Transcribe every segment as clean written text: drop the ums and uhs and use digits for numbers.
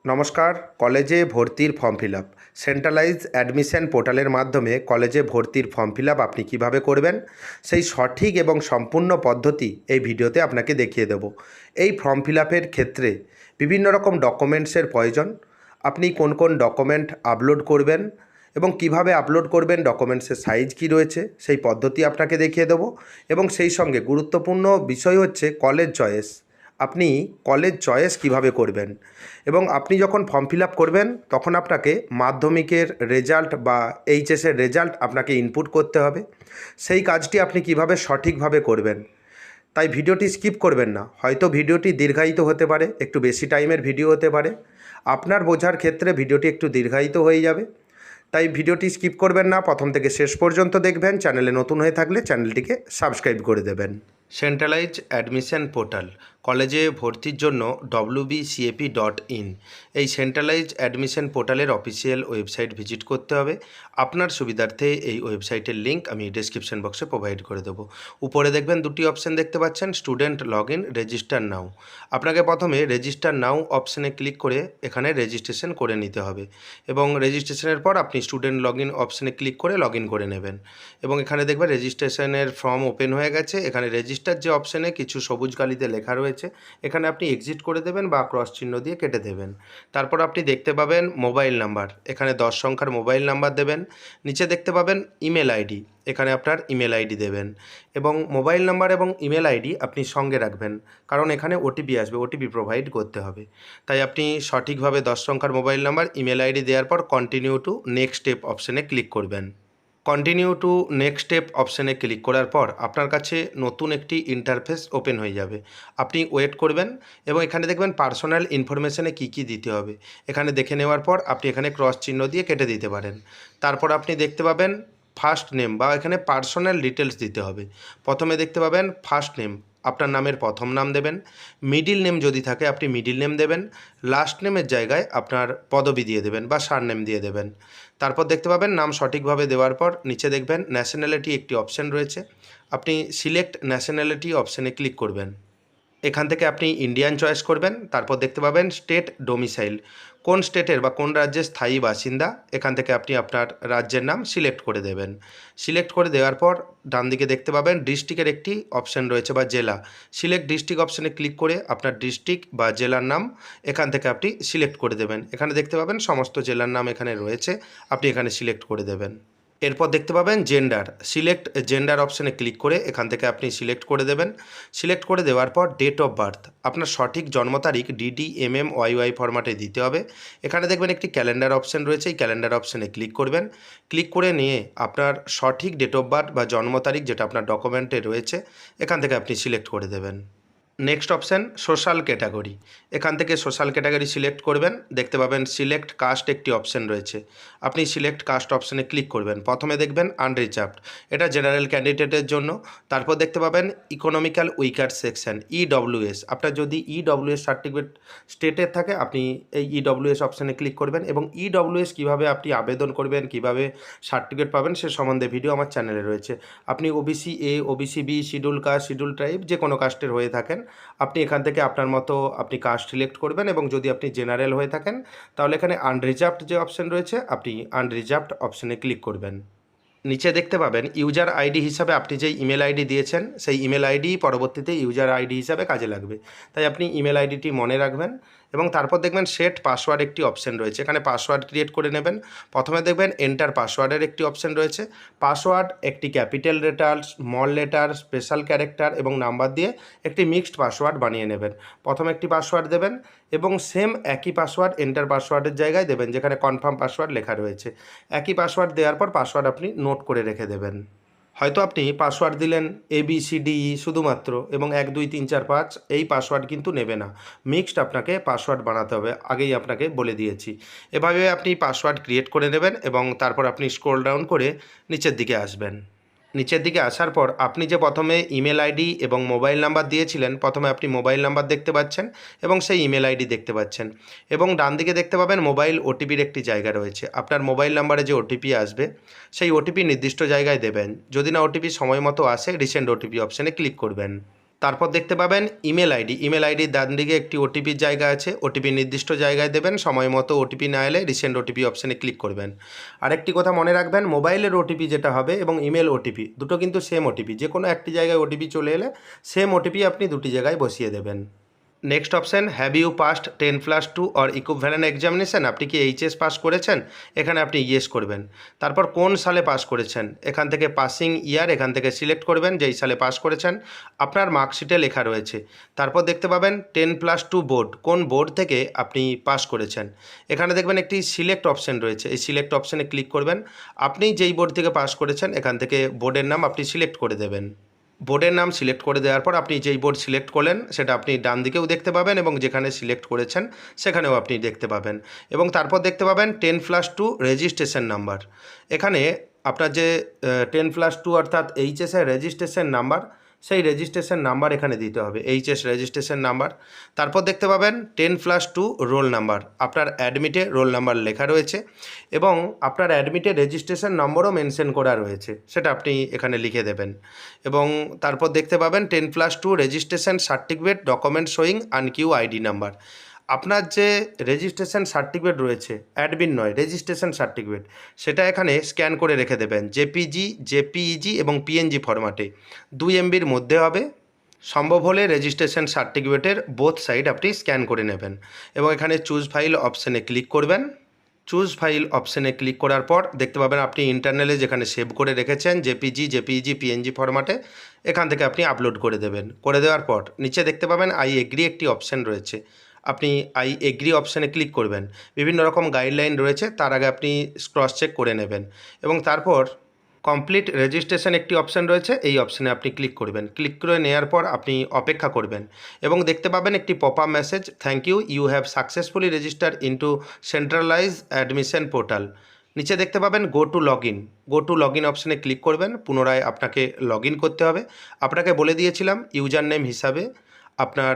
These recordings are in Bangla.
নমস্কার। কলেজে ভর্তির form fill up centralise admission পোর্টালের মাধ্যমে কলেজে ভর্তির ফর্ম ফিল আপ আপনি কীভাবে করবেন সেই সঠিক এবং সম্পূর্ণ পদ্ধতি এই ভিডিওতে আপনাকে দেখিয়ে দেব। এই ফর্ম ফিল আপের ক্ষেত্রে বিভিন্ন রকম ডকুমেন্টসের প্রয়োজন। আপনি কোন কোন ডকুমেন্ট আপলোড করবেন এবং কিভাবে আপলোড করবেন, ডকুমেন্টসের সাইজ কী রয়েছে সেই পদ্ধতি আপনাকে দেখিয়ে দেব। এবং সেই সঙ্গে গুরুত্বপূর্ণ বিষয় হচ্ছে কলেজ চয়েস। আপনি কলেজ চয়েস কিভাবে করবেন এবং আপনি যখন ফর্ম ফিল আপ করবেন তখন আপনাকে মাধ্যমিকের রেজাল্ট বা এইচএসের রেজাল্ট আপনাকে ইনপুট করতে হবে। সেই কাজটি আপনি কিভাবে সঠিকভাবে করবেন, তাই ভিডিওটি স্কিপ করবেন না। হয়তো ভিডিওটি দীর্ঘায়িত হতে পারে, একটু বেশি টাইমের ভিডিও হতে পারে, আপনার বোঝার ক্ষেত্রে ভিডিওটি একটু দীর্ঘায়িত হয়ে যাবে। তাই ভিডিওটি স্কিপ করবেন না, প্রথম থেকে শেষ পর্যন্ত দেখবেন। চ্যানেলে নতুন হয়ে থাকলে চ্যানেলটিকে সাবস্ক্রাইব করে দেবেন। সেন্ট্রালাইজ অ্যাডমিশন পোর্টাল কলেজে ভর্তির জন্য wbcap.in এই সেন্ট্রালাইজ অ্যাডমিশন পোর্টালের অফিসিয়াল ওয়েবসাইট ভিজিট করতে হবে। আপনার সুবিধার্থে এই ওয়েবসাইটের লিঙ্ক আমি ডেসক্রিপশন বক্সে প্রোভাইড করে দেবো। উপরে দেখবেন দুটি অপশান দেখতে পাচ্ছেন, স্টুডেন্ট লগ ইন, রেজিস্টার নাও। আপনাকে প্রথমে রেজিস্টার নাও অপশানে ক্লিক করে এখানে রেজিস্ট্রেশন করে নিতে হবে এবং রেজিস্ট্রেশনের পর আপনি স্টুডেন্ট লগ ইন অপশানে ক্লিক করে লগ ইন করে নেবেন এবং এখানে দেখবেন রেজিস্ট্রেশনের ফর্ম ওপেন হয়ে গেছে। এখানে রেজিস্টার যে অপশানে কিছু সবুজ কালিতে লেখা রয়েছে, এখানে আপনি এক্সিট করে দেবেন বা ক্রস চিহ্ন দিয়ে কেটে দেবেন। তারপর আপনি দেখতে পাবেন মোবাইল নাম্বার, এখানে 10 সংখ্যার মোবাইল নাম্বার দেবেন। নিচে দেখতে পাবেন ইমেল আইডি, এখানে আপনার ইমেল আইডি দেবেন এবং মোবাইল নাম্বার এবং ইমেল আইডি আপনি সঙ্গে রাখবেন, কারণ এখানে ওটিপি আসবে, ওটিপি প্রোভাইড করতে হবে। তাই আপনি সঠিকভাবে 10 সংখ্যার মোবাইল নাম্বার, ইমেল আইডি দেওয়ার পর কন্টিনিউ টু নেক্সট স্টেপ অপশানে ক্লিক করবেন। কন্টিনিউ টু নেক্সট স্টেপ অপশানে ক্লিক করার পর আপনার কাছে নতুন একটি ইন্টারফেস ওপেন হয়ে যাবে। আপনি ওয়েট করবেন এবং এখানে দেখবেন পার্সোনাল ইনফরমেশানে কী কী দিতে হবে এখানে দেখে নেওয়ার পর আপনি এখানে ক্রস চিহ্ন দিয়ে কেটে দিতে পারেন। তারপর আপনি দেখতে পাবেন ফার্স্ট নেম বা এখানে পার্সোনাল ডিটেলস দিতে হবে। প্রথমে দেখতে পাবেন ফার্স্ট নেম, আপনার নামের প্রথম নাম দেবেন। মিডিল নেম যদি থাকে আপনি মিডিল নেম দেবেন। লাস্ট নেমের জায়গায় আপনার পদবি দিয়ে দেবেন বা সারনেম দিয়ে দেবেন। তারপর দেখতে পাবেন নাম সঠিকভাবে দেওয়ার পর নিচে দেখবেন ন্যাশনালিটি একটি অপশান রয়েছে, আপনি সিলেক্ট ন্যাশনালিটি অপশানে ক্লিক করবেন। এখান থেকে আপনি ইন্ডিয়ান চয়েস করবেন। তারপর দেখতে পাবেন স্টেট ডোমিসাইল, কোন স্টেটের বা কোন রাজ্যের স্থায়ী বাসিন্দা, এখান থেকে আপনি আপনার রাজ্যের নাম সিলেক্ট করে দেবেন। সিলেক্ট করে দেওয়ার পর ডান দিকে দেখতে পাবেন ডিস্ট্রিক্টের একটি অপশান রয়েছে বা জেলা, সিলেক্ট ডিস্ট্রিক্ট অপশানে ক্লিক করে আপনার ডিস্ট্রিক্ট বা জেলার নাম এখান থেকে আপনি সিলেক্ট করে দেবেন। এখানে দেখতে পাবেন সমস্ত জেলার নাম এখানে রয়েছে, আপনি এখানে সিলেক্ট করে দেবেন। এরপর দেখতে পাবেন জেন্ডার, সিলেক্ট জেন্ডার অপশানে ক্লিক করে এখান থেকে আপনি সিলেক্ট করে দেবেন। সিলেক্ট করে দেওয়ার পর ডেট অফ বার্থ, আপনার সঠিক জন্ম তারিখ DDMMYY ফরম্যাটে দিতে হবে। এখানে দেখবেন একটি ক্যালেন্ডার অপশান রয়েছে, এই ক্যালেন্ডার অপশানে ক্লিক করবেন। ক্লিক করে নিয়ে আপনার সঠিক ডেট অফ বার্থ বা জন্ম তারিখ যেটা আপনার ডকুমেন্টে রয়েছে এখান থেকে আপনি সিলেক্ট করে দেবেন। নেক্সট অপশান সোশ্যাল ক্যাটাগরি, এখান থেকে সোশ্যাল ক্যাটাগরি সিলেক্ট করবেন। দেখতে পাবেন সিলেক্ট কাস্ট একটি অপশান রয়েছে, আপনি সিলেক্ট কাস্ট অপশানে ক্লিক করবেন। প্রথমে দেখবেন আনরিজার্ভড, এটা জেনারেল ক্যান্ডিডেটের জন্য। তারপর দেখতে পাবেন ইকোনমিক্যাল উইকার সেকশন EWS, আপনার যদি EWS সার্টিফিকেট স্টেটের থাকে আপনি এই EWS অপশানে ক্লিক করবেন এবং EWS কীভাবে আপনি আবেদন করবেন, কিভাবে সার্টিফিকেট পাবেন সে সম্বন্ধে ভিডিও আমার চ্যানেলে রয়েছে। আপনি OBC A, OBC B, schedule caste, schedule tribe যে কোনো কাস্টের হয়ে থাকেন আপনি এখান থেকে আপনার মতো আপনি কাস্ট সিলেক্ট করবেন এবং যদি আপনি জেনারেল হয়ে থাকেন তাহলে এখানে আনরিজার্ভড যে অপশান রয়েছে আপনি আনরিজার্ভড অপশানে ক্লিক করবেন। নিচে দেখতে পাবেন ইউজার আইডি হিসাবে আপনি যেই ইমেল আইডি দিয়েছেন সেই ইমেল আইডি পরবর্তীতে ইউজার আইডি হিসাবে কাজে লাগবে, তাই আপনি ইমেল আইডিটি মনে রাখবেন এবং তারপর দেখবেন সেট পাসওয়ার্ড একটি অপশান রয়েছে, এখানে পাসওয়ার্ড ক্রিয়েট করে নেবেন। প্রথমে দেখবেন এন্টার পাসওয়ার্ডের একটি অপশান রয়েছে। পাসওয়ার্ড একটি capital letter, small letter, special character এবং নাম্বার দিয়ে একটি মিক্সড পাসওয়ার্ড বানিয়ে নেবেন। প্রথমে একটি পাসওয়ার্ড দেবেন এবং সেম একই পাসওয়ার্ড এন্টার পাসওয়ার্ডের জায়গায় দেবেন যেখানে কনফার্ম পাসওয়ার্ড লেখা রয়েছে। একই পাসওয়ার্ড দেওয়ার পর পাসওয়ার্ড আপনি নোট করে রেখে দেবেন। হয়তো আপনি পাসওয়ার্ড দিলেন ABCDE শুধুমাত্র এবং 1 2 3 4 5, এই পাসওয়ার্ড কিন্তু নেবে না, মিক্সড আপনাকে পাসওয়ার্ড বানাতে হবে, আগেই আপনাকে বলে দিয়েছি। এভাবে আপনি পাসওয়ার্ড ক্রিয়েট করে নেবেন এবং তারপর আপনি স্ক্রল ডাউন করে নিচের দিকে আসবেন। নিচের দিকে আসার পর আপনি যে প্রথমে ইমেল আইডি এবং মোবাইল নাম্বার দিয়েছিলেন, প্রথমে আপনি মোবাইল নাম্বার দেখতে পাচ্ছেন এবং সেই ইমেল আইডি দেখতে পাচ্ছেন এবং ডান দিকে দেখতে পাবেন মোবাইল ওটিপির একটি জায়গা রয়েছে। আপনার মোবাইল নাম্বারে যে ওটিপি আসবে সেই ওটিপি নির্দিষ্ট জায়গায় দেবেন, যদি না ওটিপি সময় মতো আসে রিসেন্ট ওটিপি অপশানে ক্লিক করবেন। তারপর দেখতে পাবেন ইমেল আইডি। ইমেল আইডির ডান দিকে একটি ওটিপির জায়গা আছে, ওটিপি নির্দিষ্ট জায়গায় দেবেন। সময় মতো ওটিপি না এলে রিসেন্ট ওটিপি অপশানে ক্লিক করবেন। আরেকটি কথা মনে রাখবেন, মোবাইলের ওটিপি যেটা হবে এবং ইমেল ওটিপি দুটো কিন্তু সেম ওটিপি। যে কোনো একটি জায়গায় ওটিপি চলে এলে সেম ওটিপি আপনি দুটি জায়গায় বসিয়ে দেবেন। Next option, have you passed 10+2 or equivalent examination. আপনি কি এইচএস পাস করেছেন? এখানে আপনি ইয়েস করবেন। তারপর কোন সালে পাস করেছেন, এখান থেকে পাসিং ইয়ার এখান থেকে সিলেক্ট করবেন, যেই সালে পাস করেছেন আপনার মার্কশিটে লেখা রয়েছে। তারপর দেখতে পাবেন 10+2 বোর্ড, কোন বোর্ড থেকে আপনি পাস করেছেন। এখানে দেখবেন একটি সিলেক্ট অপশান রয়েছে, এই সিলেক্ট অপশানে ক্লিক করবেন। আপনি যেই বোর্ড থেকে পাস করেছেন এখান থেকে বোর্ডের নাম আপনি সিলেক্ট করে দেবেন। বোর্ডের নাম সিলেক্ট করে দেওয়ার পর আপনি যেই বোর্ড সিলেক্ট করলেন সেটা আপনি ডান দিকেও দেখতে পাবেন এবং যেখানে সিলেক্ট করেছেন সেখানেও আপনি দেখতে পাবেন। এবং তারপর দেখতে পাবেন 10+2 রেজিস্ট্রেশন নাম্বার। এখানে আপনার যে 10+2 অর্থাৎ এইচএসের রেজিস্ট্রেশন নাম্বার, সেই রেজিস্ট্রেশন নাম্বার এখানে দিতে হবে, এইচএস রেজিস্ট্রেশন নাম্বার। তারপর দেখতে পাবেন 10+2 রোল নাম্বার। আপনার অ্যাডমিটে রোল নাম্বার লেখা রয়েছে এবং আপনার অ্যাডমিটে রেজিস্ট্রেশন নম্বরও মেনশন করা রয়েছে, সেটা আপনি এখানে লিখে দেবেন। এবং তারপর দেখতে পাবেন 10+2 registration certificate document showing unique ID number. আপনার যে রেজিস্ট্রেশন সার্টিফিকেট রয়েছে, অ্যাডমিন নয়, রেজিস্ট্রেশন সার্টিফিকেট, সেটা এখানে স্ক্যান করে রেখে দেবেন। জেপিজি, জেপিইজি এবং পিএনজি ফরম্যাটে 2 MBর মধ্যে হবে। সম্ভব হলে রেজিস্ট্রেশন সার্টিফিকেটের বোথ সাইড আপনি স্ক্যান করে নেবেন এবং এখানে চুজ ফাইল অপশানে ক্লিক করবেন। চুজ ফাইল অপশানে ক্লিক করার পর দেখতে পাবেন আপনি ইন্টারনালে যেখানে সেভ করে রেখেছেন জেপিজি, জেপিইজি, পিএনজি ফরম্যাটে, এখান থেকে আপনি আপলোড করে দেবেন। করে দেওয়ার পর নিচে দেখতে পাবেন আই এগ্রি একটি অপশান রয়েছে, আপনি আই এগ্রি অপশানে ক্লিক করবেন। বিভিন্ন রকম গাইডলাইন রয়েছে, তার আগে আপনি ক্রস চেক করে নেবেন এবং তারপর কমপ্লিট রেজিস্ট্রেশন একটি অপশান রয়েছে, এই অপশানে আপনি ক্লিক করবেন। ক্লিক করে নেওয়ার পর আপনি অপেক্ষা করবেন এবং দেখতে পাবেন একটি pop up message, thank you, you have successfully registered into centralise admission portal. নিচে দেখতে পাবেন go to log in. Go to log in অপশানে ক্লিক করবেন। পুনরায় আপনাকে লগ ইন করতে হবে। আপনাকে বলে দিয়েছিলাম ইউজার নেম হিসাবে আপনার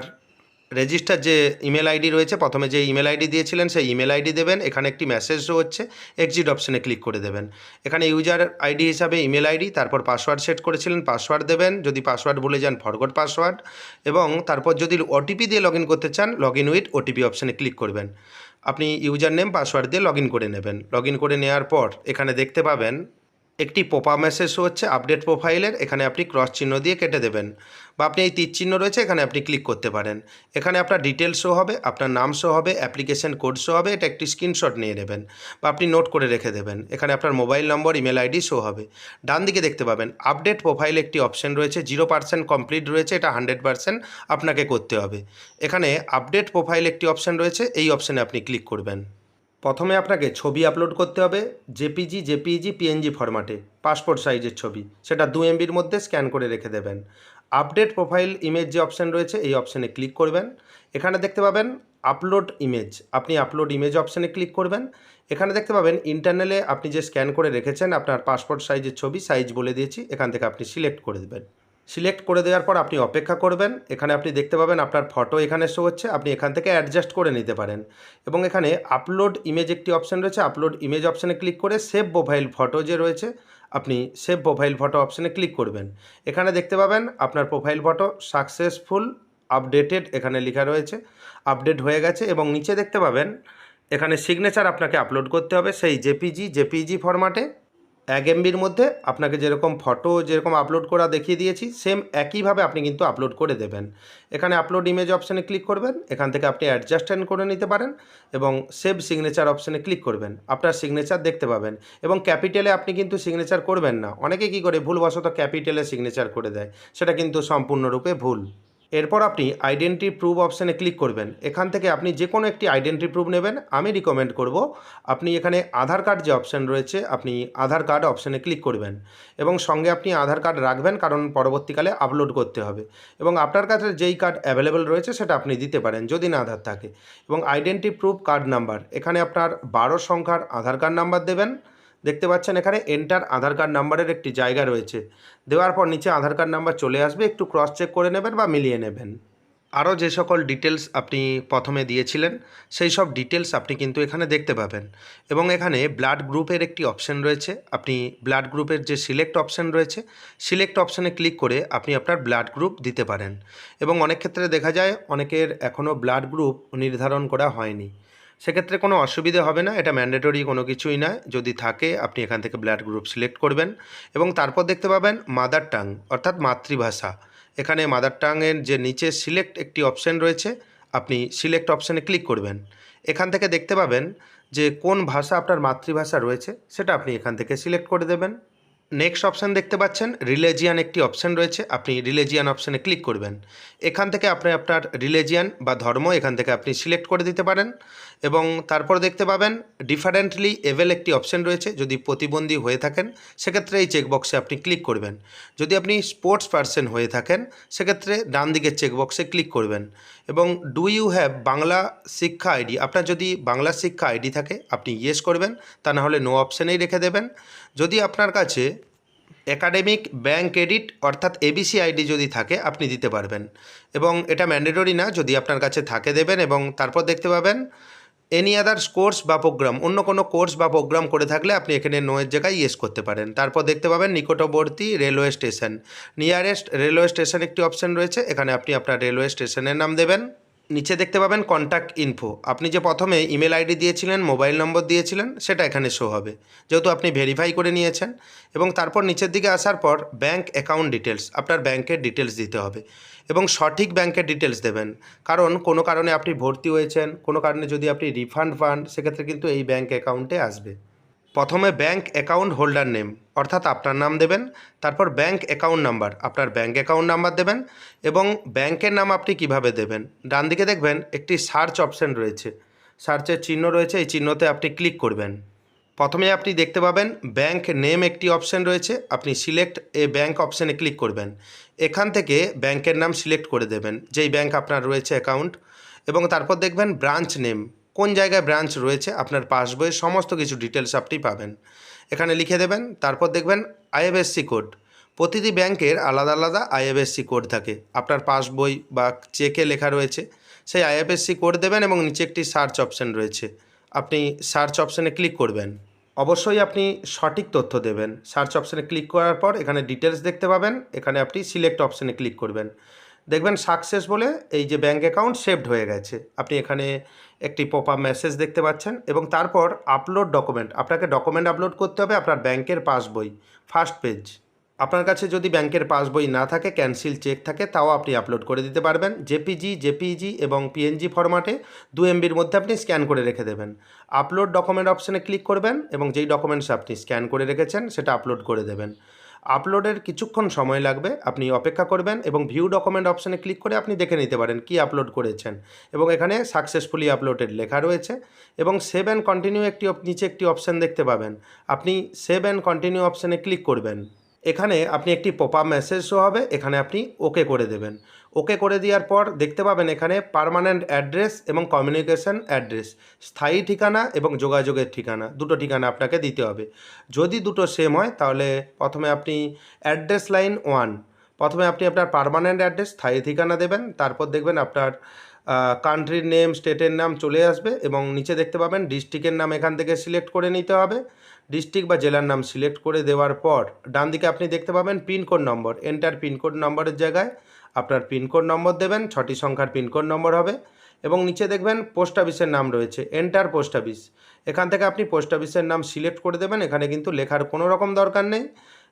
রেজিস্টার যে ইমেল আইডি রয়েছে, প্রথমে যে ইমেল আইডি দিয়েছিলেন সেই ইমেল আইডি দেবেন। এখানে একটি মেসেজ শো হচ্ছে, এক্সিট অপশানে ক্লিক করে দেবেন। এখানে ইউজার আইডি হিসাবে ইমেল আইডি, তারপর পাসওয়ার্ড সেট করেছিলেন পাসওয়ার্ড দেবেন। যদি পাসওয়ার্ড ভুলে যান ফরগট পাসওয়ার্ড, এবং তারপর যদি ওটিপি দিয়ে লগ ইন করতে চান লগ ইন উইথ ওটিপি অপশানে ক্লিক করবেন। আপনি ইউজার নেম পাসওয়ার্ড দিয়ে লগ ইন করে নেবেন। লগ ইন করে নেওয়ার পর এখানে দেখতে পাবেন একটি পোপা মেসেজ হচ্ছে আপডেট প্রোফাইলের, এখানে আপনি ক্রস চিহ্ন দিয়ে কেটে দেবেন বা আপনি এই তীর চিহ্ন রয়েছে এখানে আপনি ক্লিক করতে পারেন। এখানে আপনার ডিটেলস শো হবে, আপনার নাম শো হবে, অ্যাপ্লিকেশন কোড শো হবে, এটা একটি স্ক্রিনশট নিয়ে নেবেন বা আপনি নোট করে রেখে দেবেন। এখানে আপনার মোবাইল নম্বর, ইমেল আইডি শো হবে। ডান দিকে দেখতে পাবেন আপডেট প্রোফাইল একটি অপশন রয়েছে, 0% কমপ্লিট রয়েছে, এটা 100% আপনাকে করতে হবে। এখানে আপডেট প্রোফাইল একটি অপশন রয়েছে, এই অপশানে আপনি ক্লিক করবেন। প্রথমে আপনাকে ছবি আপলোড করতে হবে জেপিজি, জেপিইজি, পিএনজি ফরম্যাটে, পাসপোর্ট সাইজের ছবি, সেটা 2 MBর মধ্যে স্ক্যান করে রেখে দেবেন। আপডেট প্রোফাইল ইমেজ যে অপশান রয়েছে এই অপশানে ক্লিক করবেন। এখানে দেখতে পাবেন আপলোড ইমেজ, আপনি আপলোড ইমেজ অপশানে ক্লিক করবেন। এখানে দেখতে পাবেন ইন্টারনালে আপনি যে স্ক্যান করে রেখেছেন আপনার পাসপোর্ট সাইজের ছবি, সাইজ বলে দিয়েছি, এখান থেকে আপনি সিলেক্ট করে দেবেন। সিলেক্ট করে দেওয়ার পর আপনি অপেক্ষা করবেন। এখানে আপনি দেখতে পাবেন আপনার ফটো এখানে শো হচ্ছে, আপনি এখান থেকে অ্যাডজাস্ট করে নিতে পারেন। এবং এখানে আপলোড ইমেজ একটি অপশান রয়েছে, আপলোড ইমেজ অপশানে ক্লিক করে সেভ প্রোফাইল ফটো যে রয়েছে আপনি সেভ প্রোফাইল ফটো অপশানে ক্লিক করবেন। এখানে দেখতে পাবেন আপনার প্রোফাইল ফটো সাকসেসফুল আপডেটেড, এখানে লেখা রয়েছে আপডেট হয়ে গেছে। এবং নিচে দেখতে পাবেন এখানে সিগনেচার আপনাকে আপলোড করতে হবে সেই জেপিজি, জেপিইজি ফরম্যাটে 1 MBর মধ্যে। আপনাকে যেরকম ফটো যেরকম আপলোড করা দেখিয়ে দিয়েছি সেম একইভাবে আপনি কিন্তু আপলোড করে দেবেন। এখানে আপলোড ইমেজ অপশানে ক্লিক করবেন, এখান থেকে আপনি অ্যাডজাস্টমেন্ট করে নিতে পারেন এবং সেভ সিগনেচার অপশানে ক্লিক করবেন। আপনার সিগনেচার দেখতে পাবেন এবং ক্যাপিটালে আপনি কিন্তু সিগনেচার করবেন না, অনেকে কী করে ভুলবশত ক্যাপিটালে সিগনেচার করে দেয়, সেটা কিন্তু সম্পূর্ণরূপে ভুল। এরপর আপনি আইডেন্টি প্রুফ অপশানে ক্লিক করবেন। এখান থেকে আপনি যে কোনো একটি আইডেন্টি প্রুফ নেবেন। আমি রিকমেন্ড করব আপনি এখানে আধার কার্ড যে অপশান রয়েছে আপনি আধার কার্ড অপশানে ক্লিক করবেন এবং সঙ্গে আপনি আধার কার্ড রাখবেন, কারণ পরবর্তীকালে আপলোড করতে হবে। এবং আপনার কাছে যেই কার্ড অ্যাভেলেবেল রয়েছে সেটা আপনি দিতে পারেন যদি না আধার থাকে। এবং আইডেন্টি প্রুফ কার্ড নাম্বার, এখানে আপনার 12 সংখ্যার আধার কার্ড নাম্বার দেবেন। দেখতে পাচ্ছেন এখানে এন্টার আধার কার্ড নাম্বারের একটি জায়গা রয়েছে, দেওয়ার পর নিচে আধার কার্ড নাম্বার চলে আসবে, একটু ক্রস চেক করে নেবেন বা মিলিয়ে নেবেন। আরও যে সকল ডিটেলস আপনি প্রথমে দিয়েছিলেন সেই সব ডিটেলস আপনি কিন্তু এখানে দেখতে পাবেন। এবং এখানে ব্লাড গ্রুপের একটি অপশন রয়েছে, আপনি ব্লাড গ্রুপের যে সিলেক্ট অপশন রয়েছে সিলেক্ট অপশানে ক্লিক করে আপনি আপনার ব্লাড গ্রুপ দিতে পারেন। এবং অনেক ক্ষেত্রে দেখা যায় অনেকের এখনও ব্লাড গ্রুপ নির্ধারণ করা হয়নি, সেক্ষেত্রে কোনো অসুবিধে হবে না, এটা ম্যান্ডেটরি কোনো কিছুই নয়। যদি থাকে আপনি এখান থেকে ব্লাড গ্রুপ সিলেক্ট করবেন এবং তারপর দেখতে পাবেন মাদার টাং অর্থাৎ মাতৃভাষা। এখানে মাদার টাংয়ের যে নিচে সিলেক্ট একটি অপশান রয়েছে, আপনি সিলেক্ট অপশানে ক্লিক করবেন। এখান থেকে দেখতে পাবেন যে কোন ভাষা আপনার মাতৃভাষা রয়েছে সেটা আপনি এখান থেকে সিলেক্ট করে দেবেন। নেক্সট অপশান দেখতে পাচ্ছেন রিলিজিয়ান একটি অপশান রয়েছে, আপনি রিলিজিয়ান অপশানে ক্লিক করবেন। এখান থেকে আপনি আপনার রিলিজিয়ান বা ধর্ম এখান থেকে আপনি সিলেক্ট করে দিতে পারেন। এবং তারপর দেখতে পাবেন ডিফারেন্টলি এবেল একটি অপশান রয়েছে, যদি প্রতিবন্ধী হয়ে থাকেন সেক্ষেত্রে এই চেকবক্সে আপনি ক্লিক করবেন। যদি আপনি স্পোর্টস পারসন হয়ে থাকেন সেক্ষেত্রে ডান দিকের চেকবক্সে ক্লিক করবেন। এবং ডু ইউ হ্যাভ বাংলা শিক্ষা আইডি, আপনার যদি বাংলা শিক্ষা আইডি থাকে আপনি ইয়েস করবেন, তা না হলে নো অপশানেই রেখে দেবেন। যদি আপনার কাছে একাডেমিক ব্যাংক ক্রেডিট অর্থাৎ এবিসি আইডি যদি থাকে আপনি দিতে পারবেন, এবং এটা ম্যান্ডেটরি না, যদি আপনার কাছে থাকে দেবেন। এবং তারপর দেখতে পাবেন এনি আদার্স কোর্স বা প্রোগ্রাম, অন্য কোনো কোর্স বা প্রোগ্রাম করে থাকলে আপনি এখানে নোয়ের জায়গায় ইয়েস করতে পারেন। তারপর দেখতে পাবেন নিকটবর্তী railway station, nearest railway station একটি অপশান রয়েছে, এখানে আপনি আপনার রেলওয়ে স্টেশনের নাম দেবেন। নিচে দেখতে পাবেন কন্ট্যাক্ট ইনফো, আপনি যে প্রথমে ইমেল আইডি দিয়েছিলেন, মোবাইল নম্বর দিয়েছিলেন, সেটা এখানে শো হবে যেহেতু আপনি ভেরিফাই করে নিয়েছেন। এবং তারপর নিচের দিকে আসার পর ব্যাঙ্ক অ্যাকাউন্ট ডিটেলস, আপনার ব্যাংকের ডিটেলস দিতে হবে এবং সঠিক ব্যাংকের ডিটেলস দেবেন। কারণ কোনো কারণে আপনি ভর্তি হয়েছেন, কোনো কারণে যদি আপনি রিফান্ড পান সেক্ষেত্রে কিন্তু এই ব্যাঙ্ক অ্যাকাউন্টে আসবে। প্রথমে ব্যাঙ্ক অ্যাকাউন্ট হোল্ডার নেম অর্থাৎ আপনার নাম দেবেন, তারপর ব্যাঙ্ক অ্যাকাউন্ট নাম্বার, আপনার ব্যাঙ্ক অ্যাকাউন্ট নাম্বার দেবেন। এবং ব্যাঙ্কের নাম আপনি কিভাবে দেবেন, ডান দিকে দেখবেন একটি সার্চ অপশান রয়েছে, সার্চের চিহ্ন রয়েছে, এই চিহ্নতে আপনি ক্লিক করবেন। প্রথমে আপনি দেখতে পাবেন ব্যাঙ্ক নেম একটি অপশান রয়েছে, আপনি সিলেক্ট এ ব্যাঙ্ক অপশানে ক্লিক করবেন। এখান থেকে ব্যাঙ্কের নাম সিলেক্ট করে দেবেন যেই ব্যাঙ্ক আপনার রয়েছে অ্যাকাউন্ট। এবং তারপর দেখবেন ব্রাঞ্চ নেম, কোন জায়গায় ব্রাঞ্চ রয়েছে, আপনার পাসবইয়ের সমস্ত কিছু ডিটেলস আপনি পাবেন, এখানে লিখে দেবেন। তারপর দেখবেন আইএফএসসি কোড, প্রতিটি ব্যাংকের আলাদা আলাদা আইএফএসসি কোড থাকে, আপনার পাসবই বা চেকে লেখা রয়েছে সেই আইএফএসসি কোড দেবেন। এবং নিচে একটি সার্চ অপশান রয়েছে, আপনি সার্চ অপশানে ক্লিক করবেন। অবশ্যই আপনি সঠিক তথ্য দেবেন। সার্চ অপশানে ক্লিক করার পর এখানে ডিটেলস দেখতে পাবেন, এখানে আপনি সিলেক্ট অপশানে ক্লিক করবেন। দেখবেন সাকসেস বলে এই যে ব্যাঙ্ক অ্যাকাউন্ট সেভড হয়ে গেছে, আপনি এখানে একটি পপ আপ মেসেজ দেখতে পাচ্ছেন। এবং তারপর আপলোড ডকুমেন্ট, আপনাকে ডকুমেন্ট আপলোড করতে হবে, আপনার ব্যাংকের পাসবই ফার্স্ট পেজ। আপনার কাছে যদি ব্যাংকের পাসবই না থাকে, ক্যান্সেল চেক থাকে, তাও আপনি আপলোড করে দিতে পারবেন। জেপিজি এবং পিএনজি ফরম্যাটে 2 MBর মধ্যে আপনি স্ক্যান করে রেখে দেবেন। আপলোড ডকুমেন্ট অপশানে ক্লিক করবেন এবং যেই ডকুমেন্টস আপনি স্ক্যান করে রেখেছেন সেটা আপলোড করে দেবেন। আপলোডের কিছুক্ষণ সময় লাগবে, আপনি অপেক্ষা করবেন এবং ভিউ ডকুমেন্ট অপশানে ক্লিক করে আপনি দেখে নিতে পারেন কি আপলোড করেছেন। এবং এখানে সাকসেসফুলি আপলোডেড লেখা রয়েছে। এবং সেভ অ্যান্ড কন্টিনিউ নিচে একটি অপশান দেখতে পাবেন, আপনি সেভ অ্যান্ড কন্টিনিউ অপশানে ক্লিক করবেন। এখানে আপনি একটি পপ আপ মেসেজ শো হবে, এখানে আপনি ওকে করে দেবেন। ওকে করে দেওয়ার পর দেখতে পাবেন এখানে পার্মানেন্ট অ্যাড্রেস এবং কমিউনিকেশন অ্যাড্রেস, স্থায়ী ঠিকানা এবং যোগাযোগের ঠিকানা, দুটো ঠিকানা আপনাকে দিতে হবে। যদি দুটো সেম হয় তাহলে প্রথমে আপনি অ্যাড্রেস লাইন 1, প্রথমে আপনি আপনার পার্মানেন্ট অ্যাড্রেস স্থায়ী ঠিকানা দেবেন, তারপর দেখবেন আপনার কান্ট্রির নেম, স্টেটের নাম চলে আসবে এবং নিচে দেখতে পাবেন ডিস্ট্রিক্টের নাম এখান থেকে সিলেক্ট করে নিতে হবে। ডিস্ট্রিক্ট বা জেলার নাম সিলেক্ট করে দেওয়ার পর ডান দিকে আপনি দেখতে পাবেন পিনকোড নম্বর, এন্টার পিনকোড নম্বরের জায়গায় আপনার পিনকোড নম্বর দেবেন, 6টি সংখ্যার পিনকোড নম্বর হবে। এবং নিচে দেখবেন পোস্ট অফিসের নাম রয়েছে, এন্টার পোস্ট অফিস, এখান থেকে আপনি পোস্ট অফিসের নাম সিলেক্ট করে দেবেন, এখানে কিন্তু লেখার কোনো রকম দরকার নেই।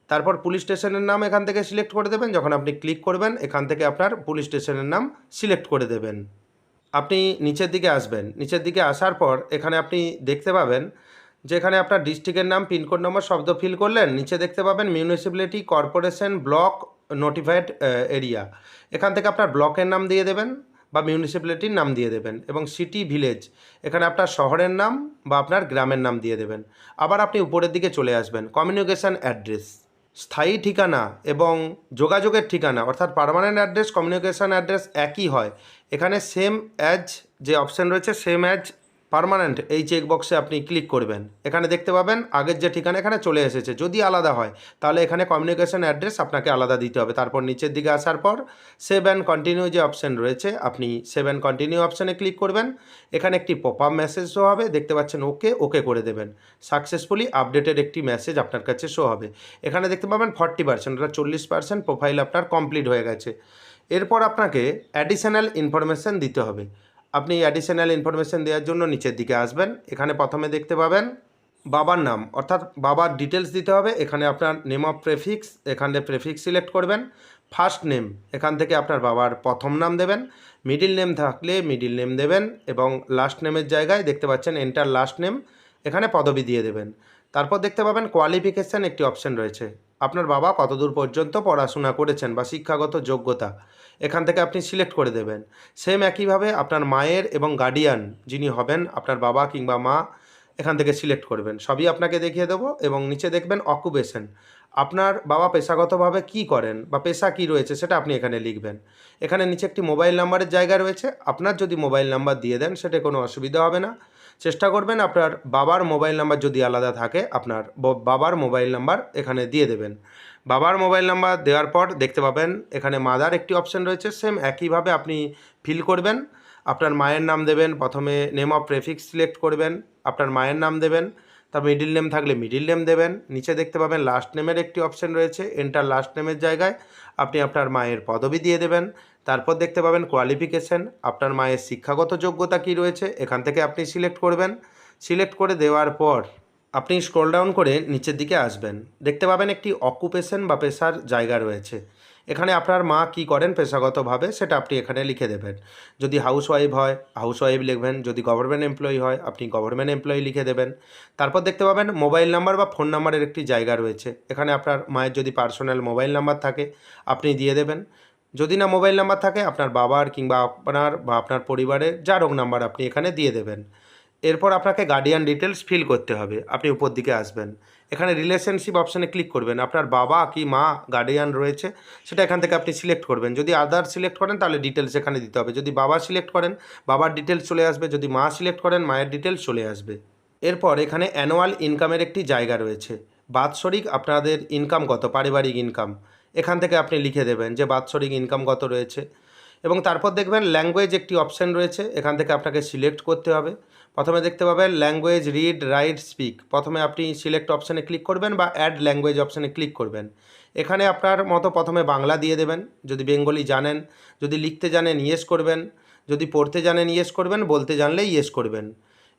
তারপর পুলিশ স্টেশনের নাম এখান থেকে সিলেক্ট করে দেবেন, যখন আপনি ক্লিক করবেন এখান থেকে আপনার পুলিশ স্টেশনের নাম সিলেক্ট করে দেবেন। আপনি নিচের দিকে আসবেন, নিচের দিকে আসার পর এখানে আপনি দেখতে পাবেন যেখানে আপনার ডিস্ট্রিক্টের নাম, পিনকোড নম্বর শব্দ ফিল করলেন, নিচে দেখতে পাবেন municipality, corporation, block, notified area, এখান থেকে আপনার ব্লকের নাম দিয়ে দেবেন বা মিউনিসিপ্যালিটির নাম দিয়ে দেবেন। এবং সিটি, ভিলেজ, এখানে আপনার শহরের নাম বা আপনার গ্রামের নাম দিয়ে দেবেন। আবার আপনি উপরের দিকে চলে আসবেন, কমিউনিকেশন অ্যাড্রেস, স্থায়ী ঠিকানা এবং যোগাযোগের ঠিকানা অর্থাৎ পার্মানেন্ট অ্যাড্রেস, কমিউনিকেশন অ্যাড্রেস একই হয়, এখানে সেম অ্যাজ যে অপশান রয়েছে সেম অ্যাজ পার্মানেন্ট এই চেকবক্সে আপনি ক্লিক করবেন। এখানে দেখতে পাবেন আগের যে ঠিকানা এখানে চলে এসেছে। যদি আলাদা হয় তাহলে এখানে কমিউনিকেশন অ্যাড্রেস আপনাকে আলাদা দিতে হবে। তারপর নিচের দিকে আসার পর সেভ অ্যান্ড কন্টিনিউ যে অপশান রয়েছে আপনি সেভ অ্যান্ড কন্টিনিউ অপশানে ক্লিক করবেন। এখানে একটি পপ আপ মেসেজ শো হবে, দেখতে পাচ্ছেন ওকে করে দেবেন। সাকসেসফুলি আপডেটেড একটি মেসেজ আপনার কাছে শো হবে। এখানে দেখতে পাবেন 40% অর্থাৎ 40% প্রোফাইল আপনার কমপ্লিট হয়ে গেছে। এরপর আপনাকে অ্যাডিশনাল ইনফরমেশান দিতে হবে। আপনি অ্যাডিশনাল ইনফরমেশান দেওয়ার জন্য নিচের দিকে আসবেন। এখানে প্রথমে দেখতে পাবেন বাবার নাম অর্থাৎ বাবার ডিটেলস দিতে হবে। এখানে আপনার নেম অফ প্রেফিক্স, এখানে প্রেফিক্স সিলেক্ট করবেন। ফার্স্ট নেম এখান থেকে আপনার বাবার প্রথম নাম দেবেন। মিডিল নেম থাকলে মিডিল নেম দেবেন এবং লাস্ট নেমের জায়গায় দেখতে পাচ্ছেন এন্টার লাস্ট নেম, এখানে পদবি দিয়ে দেবেন। তারপর দেখতে পাবেন কোয়ালিফিকেশান একটি অপশান রয়েছে। আপনার বাবা কতদূর পর্যন্ত পড়াশোনা করেছেন বা শিক্ষাগত যোগ্যতা এখান থেকে আপনি সিলেক্ট করে দেবেন। সেম একইভাবে আপনার মায়ের এবং গার্ডিয়ান যিনি হবেন আপনার বাবা কিংবা মা এখান থেকে সিলেক্ট করবেন। সবই আপনাকে দেখিয়ে দেবো। এবং নিচে দেখবেন অকুপেশন, আপনার বাবা পেশাগতভাবে কি করেন বা পেশা কি রয়েছে সেটা আপনি এখানে লিখবেন। এখানে নিচে একটি মোবাইল নাম্বারের জায়গা রয়েছে। আপনার যদি মোবাইল নাম্বার দিয়ে দেন সেটা কোনো অসুবিধা হবে না। চেষ্টা করবেন আপনার বাবার মোবাইল নাম্বার যদি আলাদা থাকে আপনার বাবার মোবাইল নাম্বার এখানে দিয়ে দেবেন। বাবার মোবাইল নাম্বার দেওয়ার পর দেখতে পাবেন এখানে মাদার একটি অপশান রয়েছে। সেম একইভাবে আপনি ফিল করবেন। আপনার মায়ের নাম দেবেন, প্রথমে নেম অফ প্রেফিক্স সিলেক্ট করবেন, আপনার মায়ের নাম দেবেন, তার মিডিল নেম থাকলে মিডিল নেম দেবেন। নিচে দেখতে পাবেন লাস্ট নেমের একটি অপশান রয়েছে, এন্টার লাস্ট নেমের জায়গায় আপনি আপনার মায়ের পদবি দিয়ে দেবেন। তারপর দেখতে পাবেন কোয়ালিফিকেশান, আপনার মায়ের শিক্ষাগত যোগ্যতা কী রয়েছে এখান থেকে আপনি সিলেক্ট করবেন। সিলেক্ট করে দেওয়ার পর আপনি স্ক্রল ডাউন করে নিচের দিকে আসবেন। দেখতে পাবেন একটি অকুপেশন বা পেশার জায়গা রয়েছে। এখানে আপনার মা কি করেন পেশাগতভাবে সেটা আপনি এখানে লিখে দেবেন। যদি হাউসওয়াইফ হয় হাউসওয়াইফ লিখবেন, যদি গভর্নমেন্ট এমপ্লয়ি হয় আপনি গভর্নমেন্ট এমপ্লয়ি লিখে দেবেন। তারপর দেখতে পাবেন মোবাইল নাম্বার বা ফোন নাম্বারের একটি জায়গা রয়েছে। এখানে আপনার মায়ের যদি পার্সোনাল মোবাইল নাম্বার থাকে আপনি দিয়ে দেবেন। যদি না মোবাইল নাম্বার থাকে আপনার বাবার কিংবা আপনার পরিবারের যার হোক নাম্বার আপনি এখানে দিয়ে দেবেন। এরপর আপনাকে গার্ডিয়ান ডিটেলস ফিল করতে হবে। আপনি উপর দিকে আসবেন, এখানে রিলেশনশিপ অপশানে ক্লিক করবেন। আপনার বাবা কি মা গার্ডিয়ান রয়েছে সেটা এখান থেকে আপনি সিলেক্ট করবেন। যদি আদার সিলেক্ট করেন তাহলে ডিটেলস এখানে দিতে হবে। যদি বাবা সিলেক্ট করেন বাবার ডিটেলস চলে আসবে, যদি মা সিলেক্ট করেন মায়ের ডিটেলস চলে আসবে। এরপর এখানে অ্যানুয়াল ইনকামের একটি জায়গা রয়েছে। বাৎসরিক আপনাদের ইনকাম কত, পারিবারিক ইনকাম এখান থেকে আপনি লিখে দেবেন যে বাৎসরিক ইনকাম কত রয়েছে। এবং তারপর দেখবেন ল্যাঙ্গুয়েজ একটি অপশান রয়েছে, এখান থেকে আপনাকে সিলেক্ট করতে হবে। প্রথমে দেখতে পাবেন ল্যাঙ্গুয়েজ রিড রাইট স্পিক, প্রথমে আপনি সিলেক্ট অপশানে ক্লিক করবেন বা অ্যাড ল্যাঙ্গুয়েজ অপশানে ক্লিক করবেন। এখানে আপনার মতো প্রথমে বাংলা দিয়ে দেবেন, যদি বেঙ্গলি জানেন, যদি লিখতে জানেন ইয়েস করবেন, যদি পড়তে জানেন ইয়েস করবেন, বলতে জানলে ইয়েস করবেন।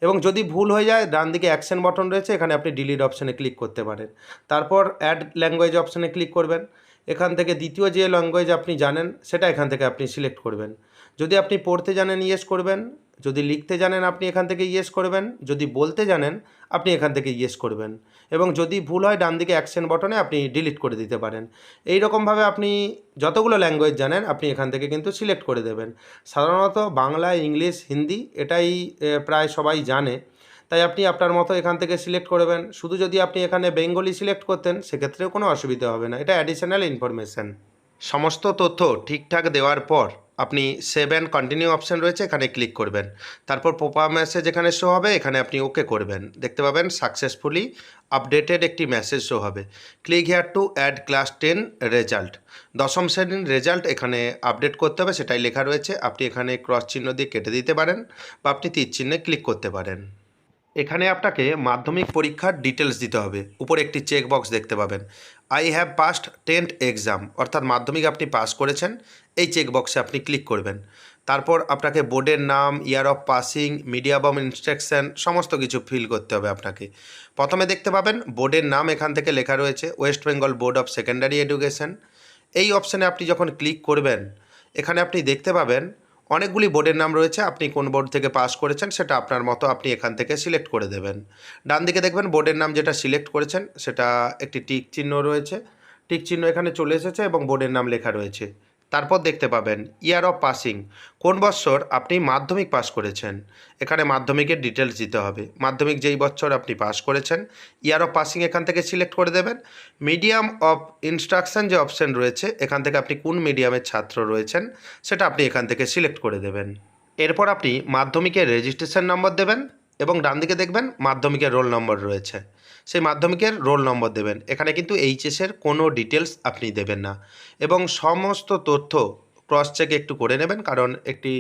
এবং যদি ভুল হয়ে যায় ডান দিকে অ্যাকশন বটন রয়েছে, এখানে আপনি ডিলিট অপশানে ক্লিক করতে পারেন। তারপর অ্যাড ল্যাঙ্গুয়েজ অপশানে ক্লিক করবেন। এখান থেকে দ্বিতীয় যে ল্যাঙ্গুয়েজ আপনি জানেন সেটা এখান থেকে আপনি সিলেক্ট করবেন। যদি আপনি পড়তে জানেন ইয়েস করবেন, যদি লিখতে জানেন আপনি এখান থেকে ইয়েস করবেন, যদি বলতে জানেন আপনি এখান থেকে ইয়েস করবেন। এবং যদি ভুল হয় ডান দিকে অ্যাকশন বটনে আপনি ডিলিট করে দিতে পারেন। এই রকমভাবে আপনি যতগুলো ল্যাঙ্গুয়েজ জানেন আপনি এখান থেকে কিন্তু সিলেক্ট করে দেবেন। সাধারণত বাংলা, ইংলিশ, হিন্দি এটাই প্রায় সবাই জানে, তাই আপনি আপনার মতো এখান থেকে সিলেক্ট করবেন। শুধু যদি আপনি এখানে বেঙ্গলি সিলেক্ট করতেন সেক্ষেত্রেও কোনো অসুবিধা হবে না, এটা অ্যাডিশনাল ইনফরমেশান। সমস্ত তথ্য ঠিকঠাক দেওয়ার পর আপনি সেভ অ্যান্ড কন্টিনিউ অপশান রয়েছে এখানে ক্লিক করবেন। তারপর পপ আপ মেসেজ এখানে শো হবে, এখানে আপনি ওকে করবেন। দেখতে পাবেন সাকসেসফুলি আপডেটেড একটি মেসেজ শো হবে। Click here to add class 10 result, দশম শ্রেণীর রেজাল্ট এখানে আপডেট করতে হবে সেটাই লেখা রয়েছে। আপনি এখানে ক্রস চিহ্ন দিয়ে কেটে দিতে পারেন বা আপনি তীর চিহ্নে ক্লিক করতে পারেন। এখানে আপনাকে মাধ্যমিক পরীক্ষার ডিটেলস দিতে হবে। উপরে একটি চেক বক্স দেখতে পাবেন, I have passed 10th exam, অর্থাৎ মাধ্যমিক আপনি পাস করেছেন, এই চেক বক্সে আপনি ক্লিক করবেন। তারপর আপনাকে বোর্ডের নাম, year of passing, medium of instruction সমস্ত কিছু ফিল করতে হবে আপনাকে। প্রথমে দেখতে পাবেন বোর্ডের নাম এখান থেকে লেখা রয়েছে West Bengal board of secondary education. এই অপশানে আপনি যখন ক্লিক করবেন এখানে আপনি দেখতে পাবেন অনেকগুলি বোর্ডের নাম রয়েছে। আপনি কোন বোর্ড থেকে পাস করেছেন সেটা আপনার মতো আপনি এখান থেকে সিলেক্ট করে দেবেন। ডান দিকে দেখবেন বোর্ডের নাম যেটা সিলেক্ট করেছেন সেটা একটি টিক চিহ্ন রয়েছে, টিক চিহ্ন এখানে চলে এসেছে এবং বোর্ডের নাম লেখা রয়েছে। তারপর দেখতে পাবেন ইয়ার অফ পাসিং, কোন বছর আপনি মাধ্যমিক পাস করেছেন, এখানে মাধ্যমিকের ডিটেলস দিতে হবে। মাধ্যমিক যেই বছর আপনি পাস করেছেন ইয়ার অফ পাসিং এখান থেকে সিলেক্ট করে দেবেন। মিডিয়াম অফ ইনস্ট্রাকশন যে অপশান রয়েছে এখান থেকে আপনি কোন মিডিয়ামের ছাত্র রয়েছেন সেটা আপনি এখান থেকে সিলেক্ট করে দেবেন। এরপর আপনি মাধ্যমিকের রেজিস্ট্রেশন নম্বর দেবেন এবং ডান দিকে দেখবেন মাধ্যমিকের রোল নম্বর রয়েছে, সেই মাধ্যমিকের রোল নম্বর দেবেন। এখানে কিন্তু এইচএসের কোনো ডিটেলস আপনি দেবেন না এবং সমস্ত তথ্য ক্রস চেক একটু করে নেবেন, কারণ একটি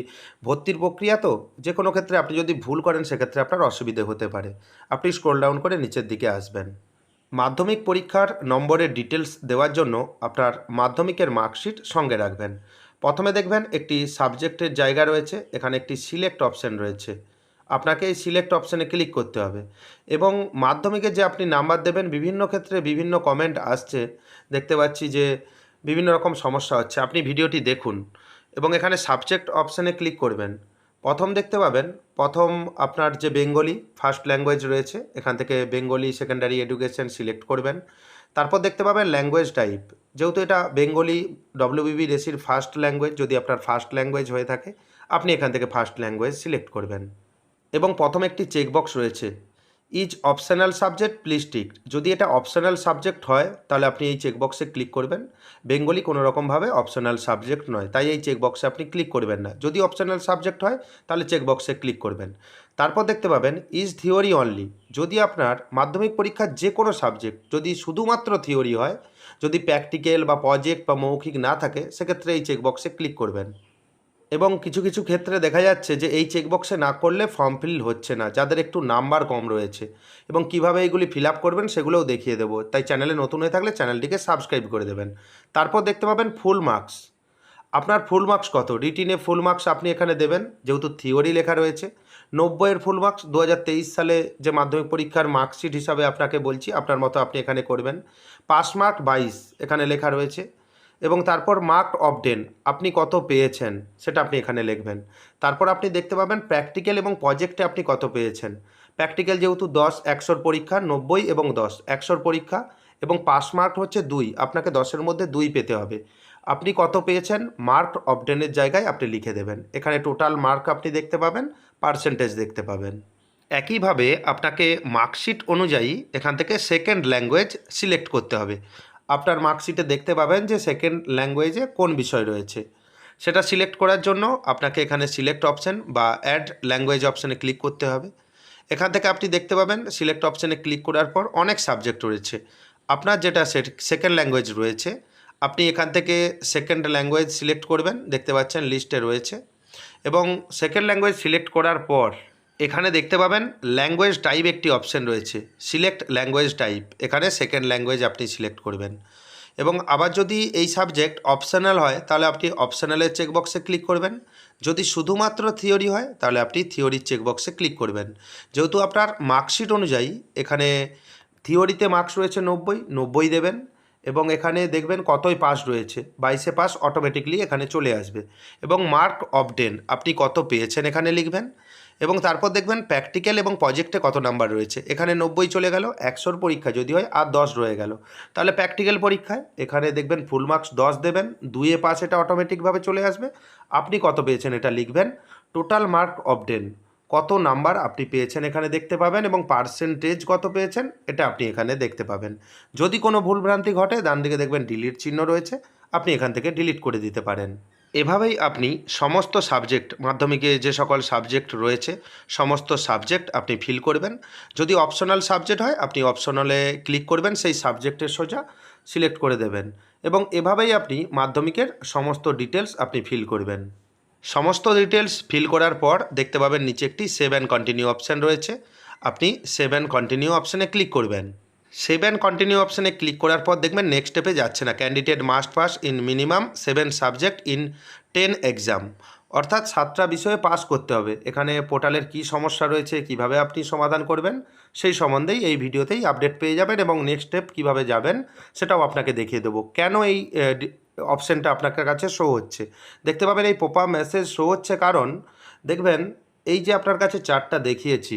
ভর্তির প্রক্রিয়া তো, যে কোনো ক্ষেত্রে আপনি যদি ভুল করেন সেক্ষেত্রে আপনার অসুবিধে হতে পারে। আপনি স্ক্রল ডাউন করে নিচের দিকে আসবেন। মাধ্যমিক পরীক্ষার নম্বরের ডিটেলস দেওয়ার জন্য আপনার মাধ্যমিকের মার্কশিট সঙ্গে রাখবেন। প্রথমে দেখবেন একটি সাবজেক্টের জায়গা রয়েছে, এখানে একটি সিলেক্ট অপশান রয়েছে, আপনাকে এই সিলেক্ট অপশানে ক্লিক করতে হবে এবং মাধ্যমিকে যে আপনি নাম্বার দেবেন, বিভিন্ন ক্ষেত্রে বিভিন্ন কমেন্ট আসছে, দেখতে পাচ্ছি যে বিভিন্ন রকম সমস্যা হচ্ছে। আপনি ভিডিওটি দেখুন এবং এখানে সাবজেক্ট অপশানে ক্লিক করবেন। প্রথম দেখতে পাবেন, প্রথম আপনার যে বেঙ্গলি ফার্স্ট ল্যাঙ্গুয়েজ রয়েছে, এখান থেকে বেঙ্গলি সেকেন্ডারি এডুকেশন সিলেক্ট করবেন। তারপর দেখতে পাবেন ল্যাঙ্গুয়েজ টাইপ, যেহেতু এটা বেঙ্গলি ডব্লিউবিবি রেসির ফার্স্ট ল্যাঙ্গুয়েজ, যদি আপনার ফার্স্ট ল্যাঙ্গুয়েজ হয়ে থাকে আপনি এখান থেকে ফার্স্ট ল্যাঙ্গুয়েজ সিলেক্ট করবেন। এবং প্রথম একটি চেকবক্স রয়েছে, is optional subject please tick. যদি এটা অপশনাল সাবজেক্ট হয় তাহলে আপনি এই চেকবক্সে ক্লিক করবেন। বেঙ্গলি কোনো রকমভাবে অপশনাল সাবজেক্ট নয়, তাই এই চেকবক্সে আপনি ক্লিক করবেন না। যদি অপশনাল সাবজেক্ট হয় তাহলে চেকবক্সে ক্লিক করবেন। তারপর দেখতে পাবেন ইজ থিওরি অনলি। যদি আপনার মাধ্যমিক পরীক্ষার যে কোনো সাবজেক্ট যদি শুধুমাত্র থিওরি হয়, যদি প্র্যাকটিক্যাল বা প্রজেক্ট বা মৌখিক না থাকে, সেক্ষেত্রে এই চেকবক্সে ক্লিক করবেন। এবং কিছু কিছু ক্ষেত্রে দেখা যাচ্ছে যে এই চেকবক্সে না করলে ফর্ম ফিল হচ্ছে না, যাদের একটু নাম্বার কম রয়েছে, এবং কিভাবে এইগুলি ফিল আপ করবেন সেগুলোও দেখিয়ে দেবো। তাই চ্যানেলে নতুন হয়ে থাকলে চ্যানেলটিকে সাবস্ক্রাইব করে দেবেন। তারপর দেখতে পাবেন ফুল মার্কস। আপনার ফুল মার্কস কত, রিটিনে ফুল মার্কস আপনি এখানে দেবেন, যেহেতু থিওরি লেখা রয়েছে। 90-এর ফুল মার্কস 2023 সালে যে মাধ্যমিক পরীক্ষার মার্কশিট হিসাবে আপনাকে বলছি, আপনার মতো আপনি এখানে করবেন। পাস মার্ক 22 এখানে লেখা রয়েছে এবং তারপর মার্ক অফ 10 আপনি কত পেয়েছেন সেটা আপনি এখানে লিখবেন। তারপর আপনি দেখতে পাবেন প্র্যাকটিক্যাল এবং প্রজেক্টে আপনি কত পেয়েছেন। প্র্যাকটিক্যাল যেহেতু 10 100-র পরীক্ষা, 90 এবং 10 100-র পরীক্ষা, এবং পাস মার্ক হচ্ছে 2, আপনাকে 10-এর মধ্যে 2 পেতে হবে। আপনি কত পেয়েছেন মার্ক অফ 10-এর জায়গায় আপনি লিখে দেবেন। এখানে টোটাল মার্ক আপনি দেখতে পাবেন, পার্সেন্টেজ দেখতে পাবেন। একইভাবে আপনাকে মার্কশিট অনুযায়ী এখান থেকে সেকেন্ড ল্যাঙ্গুয়েজ সিলেক্ট করতে হবে। আপনার মার্কশিটে দেখতে পাবেন যে সেকেন্ড ল্যাঙ্গুয়েজে কোন বিষয় রয়েছে, সেটা সিলেক্ট করার জন্য আপনাকে এখানে সিলেক্ট অপশান বা অ্যাড ল্যাঙ্গুয়েজ অপশানে ক্লিক করতে হবে। এখান থেকে আপনি দেখতে পাবেন সিলেক্ট অপশানে ক্লিক করার পর অনেক সাবজেক্ট রয়েছে। আপনার যেটা সেকেন্ড ল্যাঙ্গুয়েজ রয়েছে, আপনি এখান থেকে সেকেন্ড ল্যাঙ্গুয়েজ সিলেক্ট করবেন, দেখতে পাচ্ছেন লিস্টে রয়েছে। এবং সেকেন্ড ল্যাঙ্গুয়েজ সিলেক্ট করার পর এখানে দেখতে পাবেন ল্যাঙ্গুয়েজ টাইপ একটি অপশান রয়েছে, সিলেক্ট ল্যাঙ্গুয়েজ টাইপ, এখানে সেকেন্ড ল্যাঙ্গুয়েজ আপনি সিলেক্ট করবেন। এবং আবার যদি এই সাবজেক্ট অপশনাল হয় তাহলে আপনি অপশনালের চেকবক্সে ক্লিক করবেন। যদি শুধুমাত্র থিওরি হয় তাহলে আপনি থিওরির চেকবক্সে ক্লিক করবেন। যেহেতু আপনার মার্কশিট অনুযায়ী এখানে থিওরিতে মার্কস রয়েছে 90 দেবেন এবং এখানে দেখবেন কতই পাস রয়েছে, 22-এ পাস অটোমেটিকলি এখানে চলে আসবে। এবং মার্ক অফ 10 আপনি কত পেয়েছেন এখানে লিখবেন। এবং তারপর দেখবেন প্র্যাকটিক্যাল এবং প্রজেক্টে কত নাম্বার রয়েছে, এখানে 90 চলে গেল। 100-র পরীক্ষা যদি হয় আর 10 রয়ে গেল, তাহলে প্র্যাকটিক্যাল পরীক্ষায় এখানে দেখবেন ফুল মার্কস 10 দেবেন, 2-এ পাস এটা অটোমেটিকভাবে চলে আসবে। আপনি কত পেয়েছেন এটা লিখবেন। টোটাল মার্ক অফ 10 কত নাম্বার আপনি পেয়েছেন এখানে দেখতে পাবেন এবং পার্সেন্টেজ কত পেয়েছেন এটা আপনি এখানে দেখতে পাবেন। যদি কোনো ভুলভ্রান্তি ঘটে ডান দিকে দেখবেন ডিলিট চিহ্ন রয়েছে, আপনি এখান থেকে ডিলিট করে দিতে পারেন। এভাবেই আপনি সমস্ত সাবজেক্ট, মাধ্যমিকে যে সকল সাবজেক্ট রয়েছে সমস্ত সাবজেক্ট আপনি ফিল করবেন। যদি অপশনাল সাবজেক্ট হয় আপনি অপশনালে ক্লিক করবেন, সেই সাবজেক্টের সোজা সিলেক্ট করে দেবেন এবং এভাবেই আপনি মাধ্যমিকের সমস্ত ডিটেলস আপনি ফিল করবেন। সমস্ত ডিটেলস ফিল করার পর দেখতে পাবেন নিচে একটি সেভ অ্যান্ড কন্টিনিউ অপশান রয়েছে, আপনি সেভ অ্যান্ড কন্টিনিউ অপশানে ক্লিক করবেন। সেভ অ্যান্ড কন্টিনিউ অপশানে ক্লিক করার পর দেখবেন নেক্সট স্টেপে যাচ্ছে না, candidate must pass in minimum 7 subject in 10 exam, অর্থাৎ 7টা বিষয়ে পাস করতে হবে। এখানে পোর্টালের কী সমস্যা রয়েছে, কিভাবে আপনি সমাধান করবেন সেই সম্বন্ধেই এই ভিডিওতেই আপডেট পেয়ে যাবেন এবং নেক্সট স্টেপ কীভাবে যাবেন সেটাও আপনাকে দেখিয়ে দেবো। কেন এই অপশানটা আপনার কাছে শো হচ্ছে দেখতে পাবেন, এই পপ আপ মেসেজ শো হচ্ছে কারণ দেখবেন এই যে আপনার কাছে চার্টটা দেখিয়েছি,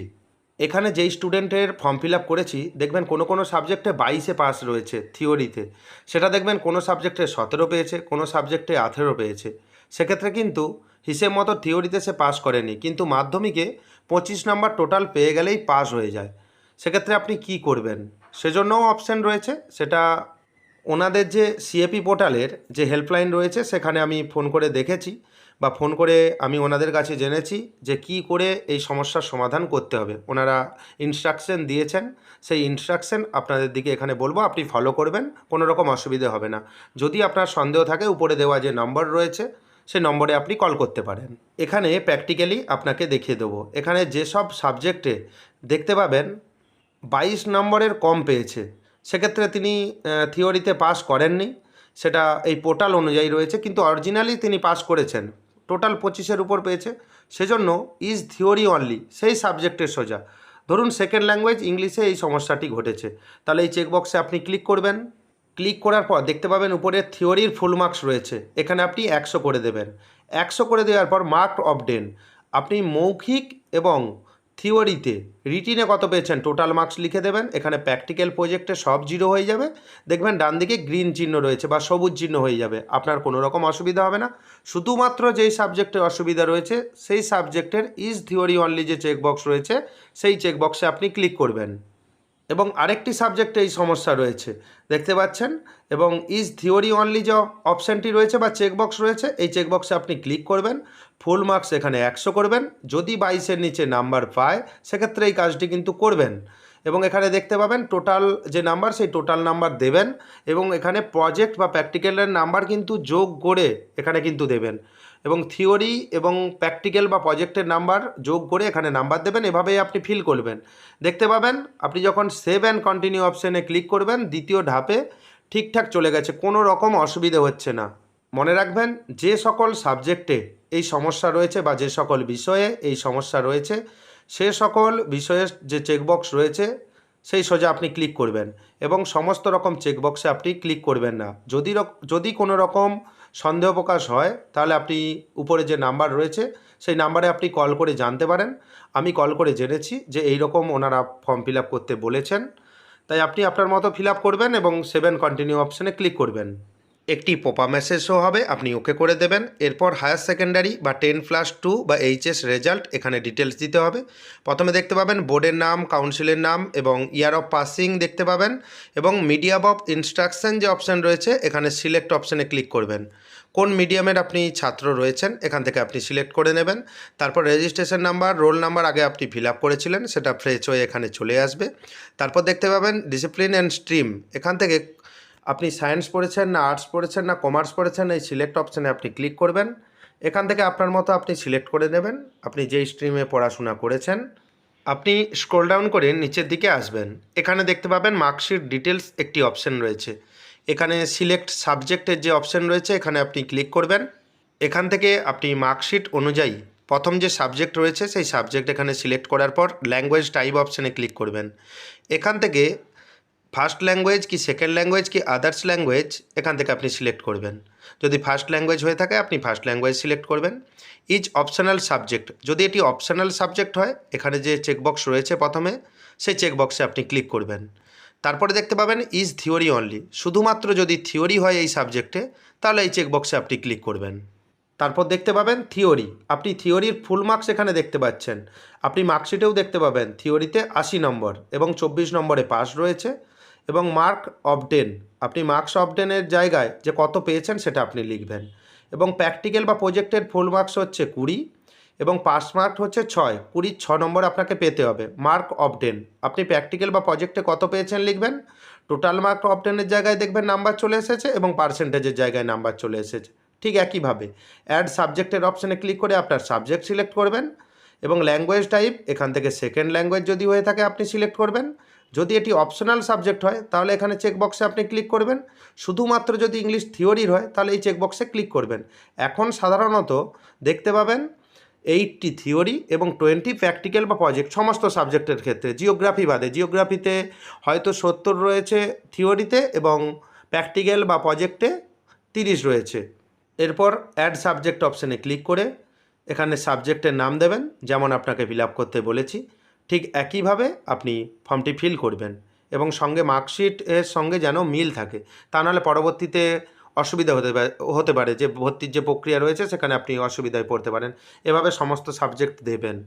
এখানে যেই স্টুডেন্টের ফর্ম ফিল আপ করেছি দেখবেন কোনো কোনো সাবজেক্টে 22-এ পাস রয়েছে থিওরিতে, সেটা দেখবেন কোনো সাবজেক্টে 17 পেয়েছে, কোনো সাবজেক্টে 18 পেয়েছে। সেক্ষেত্রে কিন্তু হিসেব মতো থিওরিতে সে পাস করেনি, কিন্তু মাধ্যমিকে 25 নম্বর টোটাল পেয়ে গেলেই পাস হয়ে যায়। সেক্ষেত্রে আপনি কি করবেন, সেজন্যও অপশান রয়েছে। সেটা ওনাদের যে সিএপি পোর্টালের যে হেল্পলাইন রয়েছে সেখানে আমি ফোন করে দেখেছি, বা ফোন করে আমি ওনাদের কাছে জেনেছি যে কি করে এই সমস্যার সমাধান করতে হবে। ওনারা ইনস্ট্রাকশন দিয়েছেন, সেই ইনস্ট্রাকশন আপনাদের দিকে এখানে বলবো, আপনি ফলো করবেন, কোনো রকম অসুবিধে হবে না। যদি আপনার সন্দেহ থাকে উপরে দেওয়া যে নম্বর রয়েছে সেই নম্বরে আপনি কল করতে পারেন। এখানে প্র্যাকটিক্যালি আপনাকে দেখিয়ে দেবো। এখানে যেসব সাবজেক্টে দেখতে পাবেন 22 নম্বরের কম পেয়েছে, সেক্ষেত্রে তিনি থিওরিতে পাস করেননি, সেটা এই পোর্টাল অনুযায়ী রয়েছে, কিন্তু অরিজিনালি তিনি পাস করেছেন, টোটাল 25-এর উপর পেয়েছে। সেজন্য ইজ থিওরি অনলি সেই সাবজেক্টের সোজা, ধরুন সেকেন্ড ল্যাঙ্গুয়েজ ইংলিশে এই সমস্যাটি ঘটেছে, তাহলে এই চেকবক্সে আপনি ক্লিক করবেন। ক্লিক করার পর দেখতে পাবেন উপরে থিওরির ফুল মার্কস রয়েছে, এখানে আপনি 100 করে দেবেন। 100 করে দেওয়ার পর মার্ক অফ ডেন, আপনি মৌখিক এবং থিওরিতে রিটিনে কত পেয়েছেন টোটাল মার্কস লিখে দেবেন। এখানে প্র্যাকটিক্যাল প্রজেক্টে সব 0 হয়ে যাবে, দেখবেন ডান দিকে গ্রিন চিহ্ন রয়েছে বা সবুজ চিহ্ন হয়ে যাবে, আপনার কোনো রকম অসুবিধা হবে না। শুধুমাত্র যেই সাবজেক্টে অসুবিধা রয়েছে সেই সাবজেক্টের ইজ থিওরি অনলি যে চেকবক্স রয়েছে সেই চেকবক্সে আপনি ক্লিক করবেন। এবং আরেকটি সাবজেক্টে এই সমস্যা রয়েছে দেখতে পাচ্ছেন, এবং ইজ থিওরি অনলি যে অপশানটি রয়েছে বা চেকবক্স রয়েছে এই চেকবক্সে আপনি ক্লিক করবেন। ফুল মার্কস এখানে 100 করবেন, যদি 22-এর নিচে নাম্বার পায় সেক্ষেত্রে এই কাজটি কিন্তু করবেন। এবং এখানে দেখতে পাবেন টোটাল যে নাম্বার সেই টোটাল নাম্বার দেবেন, এবং এখানে প্রজেক্ট বা প্র্যাকটিক্যালের নাম্বার কিন্তু যোগ করে এখানে কিন্তু দেবেন, এবং থিওরি এবং প্র্যাকটিক্যাল বা প্রজেক্টের নাম্বার যোগ করে এখানে নাম্বার দেবেন। এভাবেই আপনি ফিল করবেন। দেখতে পাবেন আপনি যখন সেভ অ্যান্ড কন্টিনিউ অপশানে ক্লিক করবেন দ্বিতীয় ধাপে ঠিকঠাক চলে গেছে, কোনো রকম অসুবিধে হচ্ছে না। মনে রাখবেন যে সকল সাবজেক্টে এই সমস্যা রয়েছে বা যে সকল বিষয়ে এই সমস্যা রয়েছে সে সকল বিষয়ের যে চেকবক্স রয়েছে সেই সোজা আপনি ক্লিক করবেন, এবং সমস্ত রকম চেকবক্সে আপনি ক্লিক করবেন না। যদি কোনো রকম সন্দেহ প্রকাশ হয় তাহলে আপনি উপরে যে নাম্বার রয়েছে সেই নাম্বারে আপনি কল করে জানতে পারেন। আমি কল করে জেনেছি যে এই রকম ওনারা ফর্ম ফিল আপ করতে বলেছেন, তাই আপনি আপনার মতো ফিল আপ করবেন এবং সেভ কন্টিনিউ অপশানে ক্লিক করবেন। একটি পপা মেসেজ শো হবে, আপনি ওকে করে দেবেন। এরপর হায়ার সেকেন্ডারি বা 10+2 বা এইচএস রেজাল্ট এখানে ডিটেলস দিতে হবে। প্রথমে দেখতে পাবেন বোর্ডের নাম, কাউন্সিলের নাম এবং ইয়ার অফ পাসিং দেখতে পাবেন, এবং মিডিয়াম অফ ইনস্ট্রাকশন যে অপশান রয়েছে এখানে সিলেক্ট অপশানে ক্লিক করবেন। কোন মিডিয়ামের আপনি ছাত্র রয়েছেন এখান থেকে আপনি সিলেক্ট করে নেবেন। তারপর রেজিস্ট্রেশন নাম্বার, রোল নাম্বার আগে আপনি ফিল আপ করেছিলেন সেটা ফ্রেশ হয়ে এখানে চলে আসবে। তারপর দেখতে পাবেন ডিসিপ্লিন অ্যান্ড স্ট্রিম, এখান থেকে আপনি সায়েন্স পড়েছেন না আর্টস পড়েছেন না কমার্স পড়েছেন এই সিলেক্ট অপশানে আপনি ক্লিক করবেন। এখান থেকে আপনার মতো আপনি সিলেক্ট করে নেবেন আপনি যেই স্ট্রিমে পড়াশোনা করেছেন। আপনি স্ক্রল ডাউন করে নিচের দিকে আসবেন, এখানে দেখতে পাবেন মার্কশিট ডিটেলস একটি অপশান রয়েছে, এখানে সিলেক্ট সাবজেক্টের যে অপশান রয়েছে এখানে আপনি ক্লিক করবেন। এখান থেকে আপনি মার্কশিট অনুযায়ী প্রথম যে সাবজেক্ট রয়েছে সেই সাবজেক্ট এখানে সিলেক্ট করার পর ল্যাঙ্গুয়েজ টাইপ অপশানে ক্লিক করবেন। এখান থেকে ফার্স্ট ল্যাঙ্গুয়েজ কি সেকেন্ড ল্যাঙ্গুয়েজ কি আদার্স ল্যাঙ্গুয়েজ এখান থেকে আপনি সিলেক্ট করবেন। যদি ফার্স্ট ল্যাঙ্গুয়েজ হয়ে থাকে আপনি ফার্স্ট ল্যাঙ্গুয়েজ সিলেক্ট করবেন। ইজ অপশনাল সাবজেক্ট, যদি এটি অপশনাল সাবজেক্ট হয় এখানে যে চেকবক্স রয়েছে প্রথমে সেই চেকবক্সে আপনি ক্লিক করবেন। তারপরে দেখতে পাবেন ইজ থিওরি অনলি, শুধুমাত্র যদি থিওরি হয় এই সাবজেক্টে তাহলে এই চেকবক্সে আপনি ক্লিক করবেন। তারপর দেখতে পাবেন থিওরি, আপনি থিওরির ফুল মার্কস এখানে দেখতে পাচ্ছেন। আপনি মার্কশিটেও দেখতে পাবেন থিওরিতে 80 নম্বর এবং 24 নম্বরে পাস রয়েছে, এবং মার্ক অফ 10, আপনি মার্কস অফ 10-এর জায়গায় যে কত পেয়েছেন সেটা আপনি লিখবেন। এবং প্র্যাকটিক্যাল বা প্রজেক্টের ফুল মার্কস হচ্ছে 20 এবং পাস মার্ক হচ্ছে 6, 20 6 নম্বর আপনাকে পেতে হবে। মার্ক অফ 10, আপনি প্র্যাকটিক্যাল বা প্রজেক্টে কত পেয়েছেন লিখবেন। টোটাল মার্ক অফ 10-এর জায়গায় দেখবেন নাম্বার চলে এসেছে এবং পার্সেন্টেজের জায়গায় নাম্বার চলে এসেছে। ঠিক একইভাবে অ্যাড সাবজেক্টের অপশানে ক্লিক করে আপনার সাবজেক্ট সিলেক্ট করবেন, এবং ল্যাঙ্গুয়েজ টাইপ এখান থেকে সেকেন্ড ল্যাঙ্গুয়েজ যদি হয়ে থাকে আপনি সিলেক্ট করবেন। যদি এটি অপশনাল সাবজেক্ট হয় তাহলে এখানে চেকবক্সে আপনি ক্লিক করবেন। শুধুমাত্র যদি ইংলিশ থিওরির হয় তাহলে এই চেকবক্সে ক্লিক করবেন। এখন সাধারণত দেখতে পাবেন 80 থিওরি এবং 20 প্র্যাকটিক্যাল বা প্রজেক্ট সমস্ত সাবজেক্টের ক্ষেত্রে, জিওগ্রাফি বাদে। জিওগ্রাফিতে হয়তো 70 রয়েছে থিওরিতে এবং প্র্যাকটিক্যাল বা প্রজেক্টে 30 রয়েছে। এরপর অ্যাড সাবজেক্ট অপশানে ক্লিক করে এখানে সাবজেক্টের নাম দেবেন যেমন আপনাকে ফিল আপ করতে বলেছি। ঠিক একইভাবে আপনি ফর্মটি ফিল করবেন এবং সঙ্গে মার্কশিট এর সঙ্গে যেন মিল থাকে, তা নাহলে পরবর্তীতে অসুবিধা হতে পারে যে ভর্তির যে প্রক্রিয়া রয়েছে সেখানে আপনি অসুবিধায় পড়তে পারেন। এভাবে সমস্ত সাবজেক্ট দেবেন।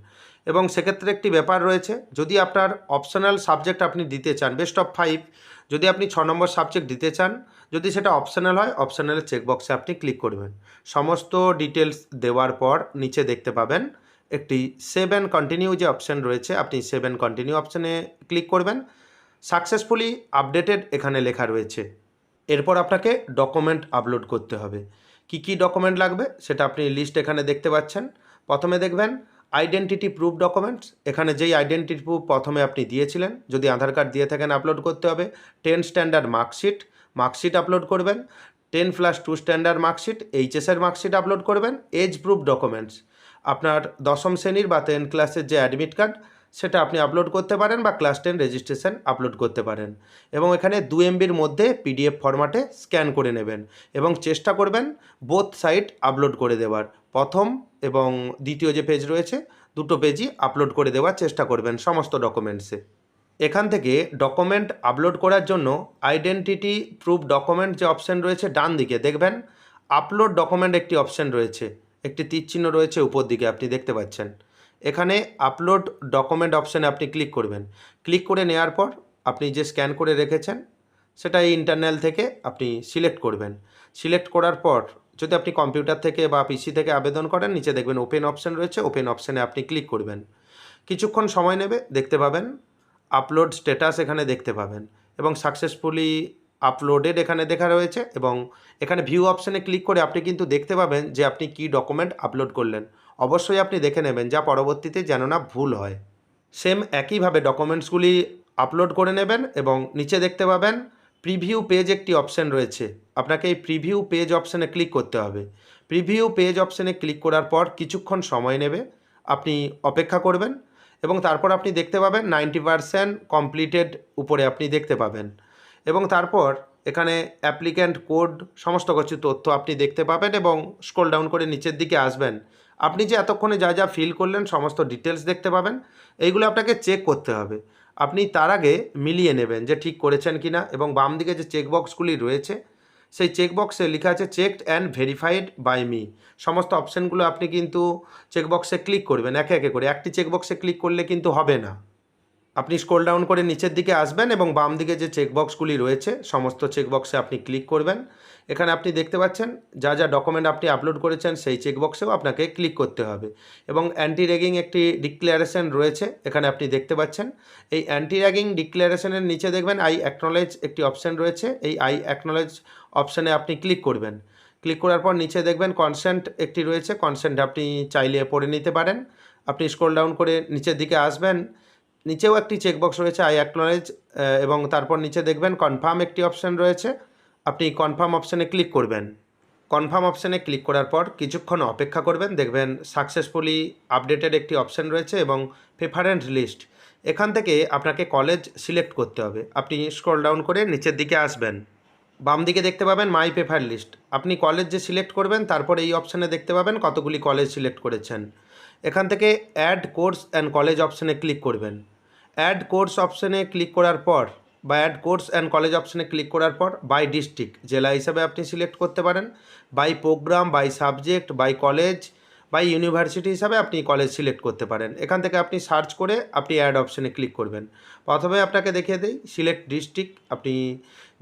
এবং সেক্ষেত্রে একটি ব্যাপার রয়েছে, যদি আপনার অপশনাল সাবজেক্ট আপনি দিতে চান বেস্ট অফ 5, যদি আপনি 6 নম্বর সাবজেক্ট দিতে চান যদি সেটা অপশনাল হয় অপশনালের চেকবক্সে আপনি ক্লিক করবেন। সমস্ত ডিটেলস দেওয়ার পর নিচে দেখতে পাবেন একটি সেভ অ্যান্ড কন্টিনিউ যে অপশান রয়েছে, আপনি সেভ অ্যান্ড কন্টিনিউ অপশানে ক্লিক করবেন। সাকসেসফুলি আপডেটেড এখানে লেখা রয়েছে। এরপর আপনাকে ডকুমেন্ট আপলোড করতে হবে। কি কি ডকুমেন্ট লাগবে সেটা আপনি লিস্ট এখানে দেখতে পাচ্ছেন। প্রথমে দেখবেন আইডেন্টিটি প্রুফ ডকুমেন্টস। এখানে যেই আইডেন্টিটি প্রুফ প্রথমে আপনি দিয়েছিলেন, যদি আধার কার্ড দিয়ে থাকেন আপলোড করতে হবে। 10 স্ট্যান্ডার্ড মার্কশিট আপলোড করবেন। 10+2 স্ট্যান্ডার্ড মার্কশিট, এইচএসের মার্কশিট আপলোড করবেন। এজ প্রুফ ডকুমেন্টস, আপনার দশম শ্রেণীর বা 10 ক্লাসের যে অ্যাডমিট কার্ড সেটা আপনি আপলোড করতে পারেন, বা ক্লাস 10 রেজিস্ট্রেশন আপলোড করতে পারেন। এবং এখানে 2 MBর মধ্যে পিডিএফ ফরম্যাটে স্ক্যান করে নেবেন এবং চেষ্টা করবেন বোথ সাইড আপলোড করে দেওয়ার। প্রথম এবং দ্বিতীয় যে পেজ রয়েছে দুটো পেজই আপলোড করে দেওয়ার চেষ্টা করবেন সমস্ত ডকুমেন্টসে। এখান থেকে ডকুমেন্ট আপলোড করার জন্য আইডেন্টিটি প্রুফ ডকুমেন্ট যে অপশান রয়েছে ডান দিকে দেখবেন আপলোড ডকুমেন্ট একটি অপশান রয়েছে, একটি তীর চিহ্ন রয়েছে উপর দিকে আপনি দেখতে পাচ্ছেন। এখানে আপলোড ডকুমেন্ট অপশানে আপনি ক্লিক করবেন। ক্লিক করে নেওয়ার পর আপনি যে স্ক্যান করে রেখেছেন সেটা এই ইন্টারনাল থেকে আপনি সিলেক্ট করবেন। সিলেক্ট করার পর যদি আপনি কম্পিউটার থেকে বা পিসি থেকে আবেদন করেন, নিচে দেখবেন ওপেন অপশান রয়েছে, ওপেন অপশানে আপনি ক্লিক করবেন। কিছুক্ষণ সময় নেবে, দেখতে পাবেন আপলোড স্ট্যাটাস এখানে দেখতে পাবেন এবং সাকসেসফুলি আপলোডেড এখানে দেখা রয়েছে। এবং এখানে ভিউ অপশানে ক্লিক করে আপনি কিন্তু দেখতে পাবেন যে আপনি কী ডকুমেন্ট আপলোড করলেন। অবশ্যই আপনি দেখে নেবেন যা পরবর্তীতে যেন না ভুল হয়। সেম একইভাবে ডকুমেন্টসগুলি আপলোড করে নেবেন এবং নিচে দেখতে পাবেন প্রিভিউ পেজ একটি অপশান রয়েছে। আপনাকে এই প্রিভিউ পেজ অপশানে ক্লিক করতে হবে। প্রিভিউ পেজ অপশানে ক্লিক করার পর কিছুক্ষণ সময় নেবে, আপনি অপেক্ষা করবেন এবং তারপর আপনি দেখতে পাবেন 90% কমপ্লিটেড উপরে আপনি দেখতে পাবেন। এবং তারপর এখানে অ্যাপ্লিক্যান্ট কোড সমস্ত কিছু তথ্য আপনি দেখতে পাবেন এবং স্ক্রল ডাউন করে নিচের দিকে আসবেন। আপনি যে এতক্ষণে যা যা ফিল করলেন সমস্ত ডিটেলস দেখতে পাবেন। এইগুলো আপনাকে চেক করতে হবে। আপনি তার আগে মিলিয়ে নেবেন যে ঠিক করেছেন কি না। এবং বাম দিকে যে চেকবক্সগুলি রয়েছে সেই চেকবক্সে লেখা আছে checked and verified by me. সমস্ত অপশানগুলো আপনি কিন্তু চেকবক্সে ক্লিক করবেন একে একে করে। একটি চেকবক্সে ক্লিক করলে কিন্তু হবে না। আপনি স্ক্রল ডাউন করে নিচের দিকে আসবেন এবং বাম দিকে যে চেকবক্সগুলি রয়েছে সমস্ত চেকবক্সে আপনি ক্লিক করবেন। এখানে আপনি দেখতে পাচ্ছেন যা যা ডকুমেন্ট আপনি আপলোড করেছেন সেই চেকবক্সেও আপনাকে ক্লিক করতে হবে। এবং অ্যান্টি র্যাগিং একটি ডিক্লারেশন রয়েছে এখানে আপনি দেখতে পাচ্ছেন। এই অ্যান্টি র্যাগিং ডিক্লারেশনের নিচে দেখবেন আই অ্যাকনোলেজ একটি অপশান রয়েছে। এই আই অ্যাকনোলেজ অপশানে আপনি ক্লিক করবেন। ক্লিক করার পর নিচে দেখবেন কনসেন্ট একটি রয়েছে, কনসেন্ট আপনি চাইলে পড়ে নিতে পারেন। আপনি স্ক্রল ডাউন করে নিচের দিকে আসবেন, নিচেও একটি চেকবক্স রয়েছে আই অ্যাকনোলেজ এবং তারপর নিচে দেখবেন কনফার্ম একটি অপশান রয়েছে, আপনি কনফার্ম অপশানে ক্লিক করবেন। কনফার্ম অপশানে ক্লিক করার পর কিছুক্ষণ অপেক্ষা করবেন, দেখবেন সাকসেসফুলি আপডেটেড একটি অপশান রয়েছে এবং প্রেফারেন্স লিস্ট। এখান থেকে আপনাকে কলেজ সিলেক্ট করতে হবে। আপনি স্ক্রল ডাউন করে নিচের দিকে আসবেন, বাম দিকে দেখতে পাবেন মাই প্রেফার লিস্ট। আপনি কলেজ যে সিলেক্ট করবেন তারপর এই অপশানে দেখতে পাবেন কতগুলি কলেজ সিলেক্ট করেছেন। এখান থেকে অ্যাড কোর্স অ্যান্ড কলেজ অপশানে ক্লিক করবেন। অ্যাড কোর্স অপশানে ক্লিক করার পর বা অ্যাড কোর্স অ্যান্ড কলেজ অপশানে ক্লিক করার পর বাই ডিস্ট্রিক্ট জেলা হিসাবে আপনি সিলেক্ট করতে পারেন, by programme, by subject, by college, by university হিসাবে আপনি কলেজ সিলেক্ট করতে পারেন। এখান থেকে আপনি সার্চ করে আপনি অ্যাড অপশানে ক্লিক করবেন। প্রথমে আপনাকে দেখিয়ে দিই সিলেক্ট ডিস্ট্রিক্ট। আপনি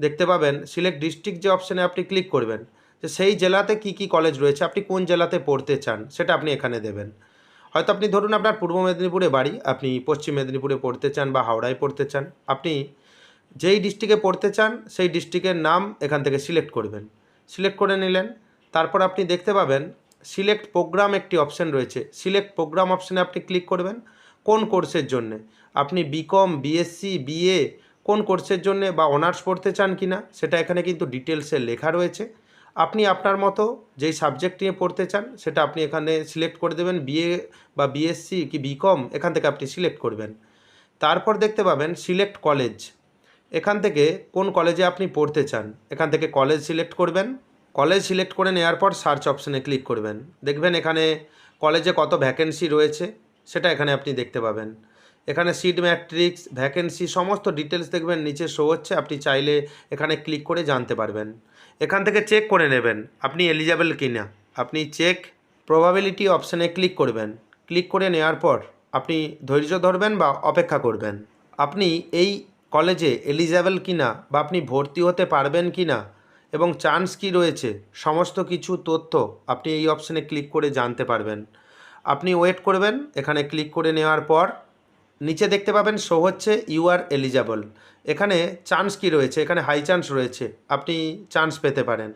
দেখতে পাবেন সিলেক্ট ডিস্ট্রিক্ট যে অপশানে আপনি ক্লিক করবেন যে সেই জেলাতে কি কি কলেজ রয়েছে, আপনি কোন জেলাতে পড়তে চান সেটা আপনি এখানে দেবেন। হয়তো আপনি ধরুন আপনার পূর্ব মেদিনীপুরে বাড়ি, আপনি পশ্চিম মেদিনীপুরে পড়তে চান বা হাওড়ায় পড়তে চান, আপনি যেই ডিস্ট্রিক্টে পড়তে চান সেই ডিস্ট্রিক্টের নাম এখান থেকে সিলেক্ট করবেন। সিলেক্ট করে নিলেন, তারপর আপনি দেখতে পাবেন সিলেক্ট প্রোগ্রাম একটি অপশান রয়েছে। সিলেক্ট প্রোগ্রাম অপশানে আপনি ক্লিক করবেন কোন কোর্সের জন্যে, আপনি বিকম, বিএসসি, বিএ কোন কোর্সের জন্যে বা অনার্স পড়তে চান কি না সেটা এখানে কিন্তু ডিটেলসে লেখা রয়েছে। আপনি আপনার মতো যেই সাবজেক্ট নিয়ে পড়তে চান সেটা আপনি এখানে সিলেক্ট করে দেবেন, বিএ বা বিএসসি কি বিকম এখান থেকে আপনি সিলেক্ট করবেন। তারপর দেখতে পাবেন সিলেক্ট কলেজ, এখান থেকে কোন কলেজে আপনি পড়তে চান এখান থেকে কলেজ সিলেক্ট করবেন। কলেজ সিলেক্ট করে নেওয়ার পর সার্চ অপশানে ক্লিক করবেন। দেখবেন এখানে কলেজে কত ভ্যাকেন্সি রয়েছে সেটা এখানে আপনি দেখতে পাবেন। এখানে সিট ম্যাট্রিক্স, ভ্যাকেন্সি সমস্ত ডিটেলস দেখবেন নিচে শো হচ্ছে, আপনি চাইলে এখানে ক্লিক করে জানতে পারবেন। এখান থেকে চেক করে নেবেন আপনি এলিজেবল কি না। আপনি চেক প্রবাবিলিটি অপশানে ক্লিক করবেন। ক্লিক করে নেওয়ার পর আপনি ধৈর্য ধরবেন বা অপেক্ষা করবেন। আপনি এই কলেজে এলিজেবল কি না বা আপনি ভর্তি হতে পারবেন কি না এবং চান্স কী রয়েছে সমস্ত কিছু তথ্য আপনি এই অপশানে ক্লিক করে জানতে পারবেন। আপনি ওয়েট করবেন। এখানে ক্লিক করে নেওয়ার পর নিচে দেখতে পাবেন শো হচ্ছে ইউ আর এলিজেবল। এখানে চান্স কী রয়েছে, এখানে হাই চান্স রয়েছে, আপনি চান্স পেতে পারেন।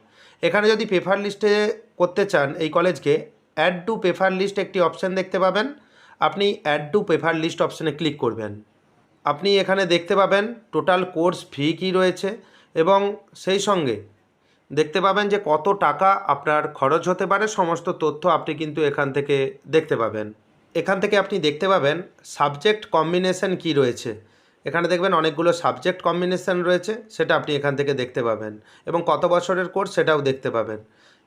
এখানে যদি পেপার লিস্টে করতে চান এই কলেজকে, অ্যাড টু পেপার লিস্ট একটি অপশান দেখতে পাবেন। আপনি অ্যাড টু পেপার লিস্ট অপশানে ক্লিক করবেন। আপনি এখানে দেখতে পাবেন টোটাল কোর্স ফি কী রয়েছে এবং সেই সঙ্গে দেখতে পাবেন যে কত টাকা আপনার খরচ হতে পারে, সমস্ত তথ্য আপনি কিন্তু এখান থেকে দেখতে পাবেন। এখান থেকে আপনি দেখতে পাবেন সাবজেক্ট কম্বিনেশন কী রয়েছে। এখানে দেখবেন অনেকগুলো সাবজেক্ট কম্বিনেশন রয়েছে, সেটা আপনি এখান থেকে দেখতে পাবেন এবং কত বছরের কোর্স সেটাও দেখতে পাবেন।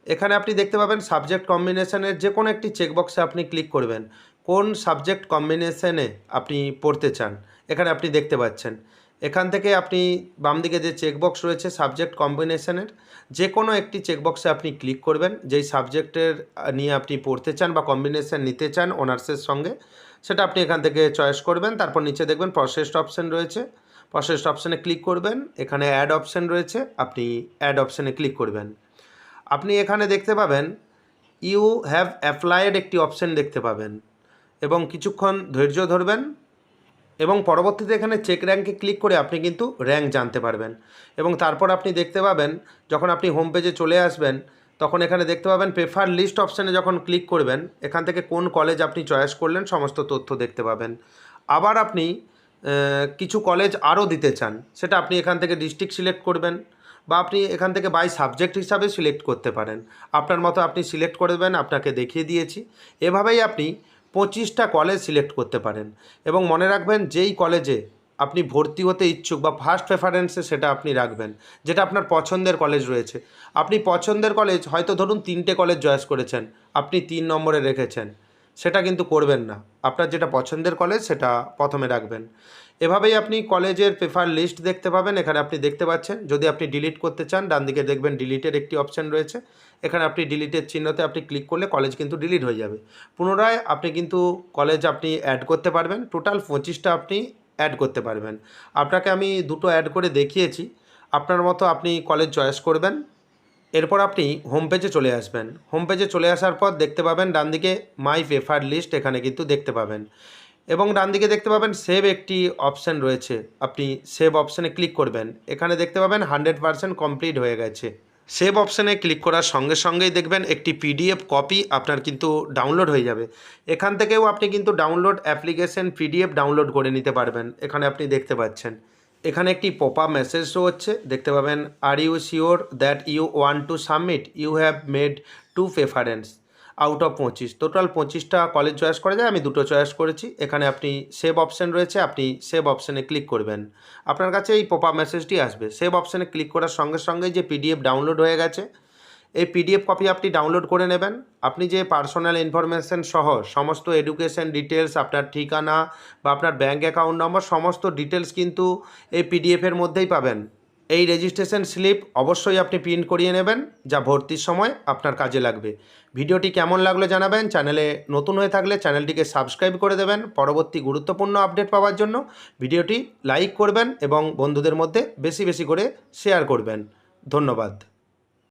এখানে আপনি দেখতে পাবেন সাবজেক্ট কম্বিনেশনের যে কোনো একটি চেকবক্সে আপনি ক্লিক করবেন, কোন সাবজেক্ট কম্বিনেশনে আপনি পড়তে চান এখানে আপনি দেখতে পাচ্ছেন। এখান থেকে আপনি বাম দিকে যে চেকবক্স রয়েছে সাবজেক্ট কম্বিনেশনের, যে কোনো একটি চেকবক্সে আপনি ক্লিক করবেন যেই সাবজেক্টের নিয়ে আপনি পড়তে চান বা কম্বিনেশন নিতে চান অনার্সের সঙ্গে, সেটা আপনি এখান থেকে চয়েস করবেন। তারপর নিচে দেখবেন প্রসেসড অপশান রয়েছে, প্রসেসড অপশানে ক্লিক করবেন। এখানে অ্যাড অপশান রয়েছে, আপনি অ্যাড অপশানে ক্লিক করবেন। আপনি এখানে দেখতে পাবেন ইউ হ্যাভ অ্যাপ্লাইড একটি অপশান দেখতে পাবেন এবং কিছুক্ষণ ধৈর্য ধরবেন এবং পরবর্তীতে এখানে চেক র্যাঙ্কে ক্লিক করে আপনি কিন্তু র্যাঙ্ক জানতে পারবেন। এবং তারপর আপনি দেখতে পাবেন যখন আপনি হোম পেজে চলে আসবেন তখন এখানে দেখতে পাবেন পেপার লিস্ট অপশানে যখন ক্লিক করবেন এখান থেকে কোন কলেজ আপনি চয়েস করলেন সমস্ত তথ্য দেখতে পাবেন। আবার আপনি কিছু কলেজ আরও দিতে চান, সেটা আপনি এখান থেকে ডিস্ট্রিক্ট সিলেক্ট করবেন বা আপনি এখান থেকে বাই সাবজেক্ট হিসাবে সিলেক্ট করতে পারেন। আপনার মতো আপনি সিলেক্ট করে দেবেন, আপনাকে দেখিয়ে দিয়েছি। এভাবেই আপনি 25টা কলেজ সিলেক্ট করতে পারেন। এবং মনে রাখবেন যেই কলেজে আপনি ভর্তি হতে ইচ্ছুক বা ফার্স্ট প্রেফারেন্সে সেটা আপনি রাখবেন, যেটা আপনার পছন্দের কলেজ রয়েছে। আপনি পছন্দের কলেজ হয়তো ধরুন 3টে কলেজ চয়েস করেছেন, আপনি 3 নম্বরে রেখেছেন, সেটা কিন্তু করবেন না। আপনার যেটা পছন্দের কলেজ সেটা প্রথমে রাখবেন। এভাবেই আপনি কলেজের পেপার লিস্ট দেখতে পাবেন। এখানে আপনি দেখতে পাচ্ছেন যদি আপনি ডিলিট করতে চান ডান দিকে দেখবেন ডিলিটের একটি অপশান রয়েছে। এখানে আপনি ডিলিটের চিহ্নতে আপনি ক্লিক করলে কলেজ কিন্তু ডিলিট হয়ে যাবে। পুনরায় আপনি কিন্তু কলেজ আপনি অ্যাড করতে পারবেন। টোটাল 25টা আপনি অ্যাড করতে পারবেন। আপনাকে আমি দুটো অ্যাড করে দেখিয়েছি, আপনার মতো আপনি কলেজ চয়েস করবেন। এরপর আপনি হোম পেজে চলে আসবেন। হোম পেজে চলে আসার পর দেখতে পাবেন ডান দিকে মাই পেপার লিস্ট এখানে কিন্তু দেখতে পাবেন এবং ডান দিকে দেখতে পাবেন সেভ একটি অপশান রয়েছে, আপনি সেভ অপশানে ক্লিক করবেন। এখানে দেখতে পাবেন 100% কমপ্লিট হয়ে গেছে। সেভ অপশানে ক্লিক করার সঙ্গে সঙ্গেই দেখবেন একটি পিডিএফ কপি আপনার কিন্তু ডাউনলোড হয়ে যাবে। এখান থেকেও আপনি কিন্তু ডাউনলোড অ্যাপ্লিকেশন পিডিএফ ডাউনলোড করে নিতে পারবেন। এখানে আপনি দেখতে পাচ্ছেন এখানে একটি পপ আপ মেসেজ শো হচ্ছে, দেখতে পাবেন are you sure that you want to submit, you have made 2 preference out of 25। Total 25টা college choice করা যায়, আমি দুটো চয়েস করেছি। এখানে আপনি সেভ অপশান রয়েছে, আপনি সেভ অপশানে ক্লিক করবেন। আপনার কাছে এই পপ আপ মেসেজটি আসবে। সেভ অপশানে ক্লিক করার সঙ্গে সঙ্গে যে পিডিএফ ডাউনলোড হয়ে গেছে, এই পিডিএফ কপি আপনি ডাউনলোড করে নেবেন। আপনি যে পার্সোনাল ইনফরমেশান সহ সমস্ত এডুকেশন ডিটেলস, আপনার ঠিকানা বা আপনার ব্যাঙ্ক অ্যাকাউন্ট নম্বর সমস্ত ডিটেলস কিন্তু এই পিডিএফের মধ্যেই পাবেন। এই রেজিস্ট্রেশন স্লিপ অবশ্যই আপনি প্রিন্ট করিয়ে নেবেন, যা ভর্তির সময় আপনার কাজে লাগবে। ভিডিওটি কেমন লাগলো জানাবেন। চ্যানেলে নতুন হয়ে থাকলে চ্যানেলটিকে সাবস্ক্রাইব করে দেবেন পরবর্তী গুরুত্বপূর্ণ আপডেট পাওয়ার জন্য। ভিডিওটি লাইক করবেন এবং বন্ধুদের মধ্যে বেশি বেশি করে শেয়ার করবেন। ধন্যবাদ।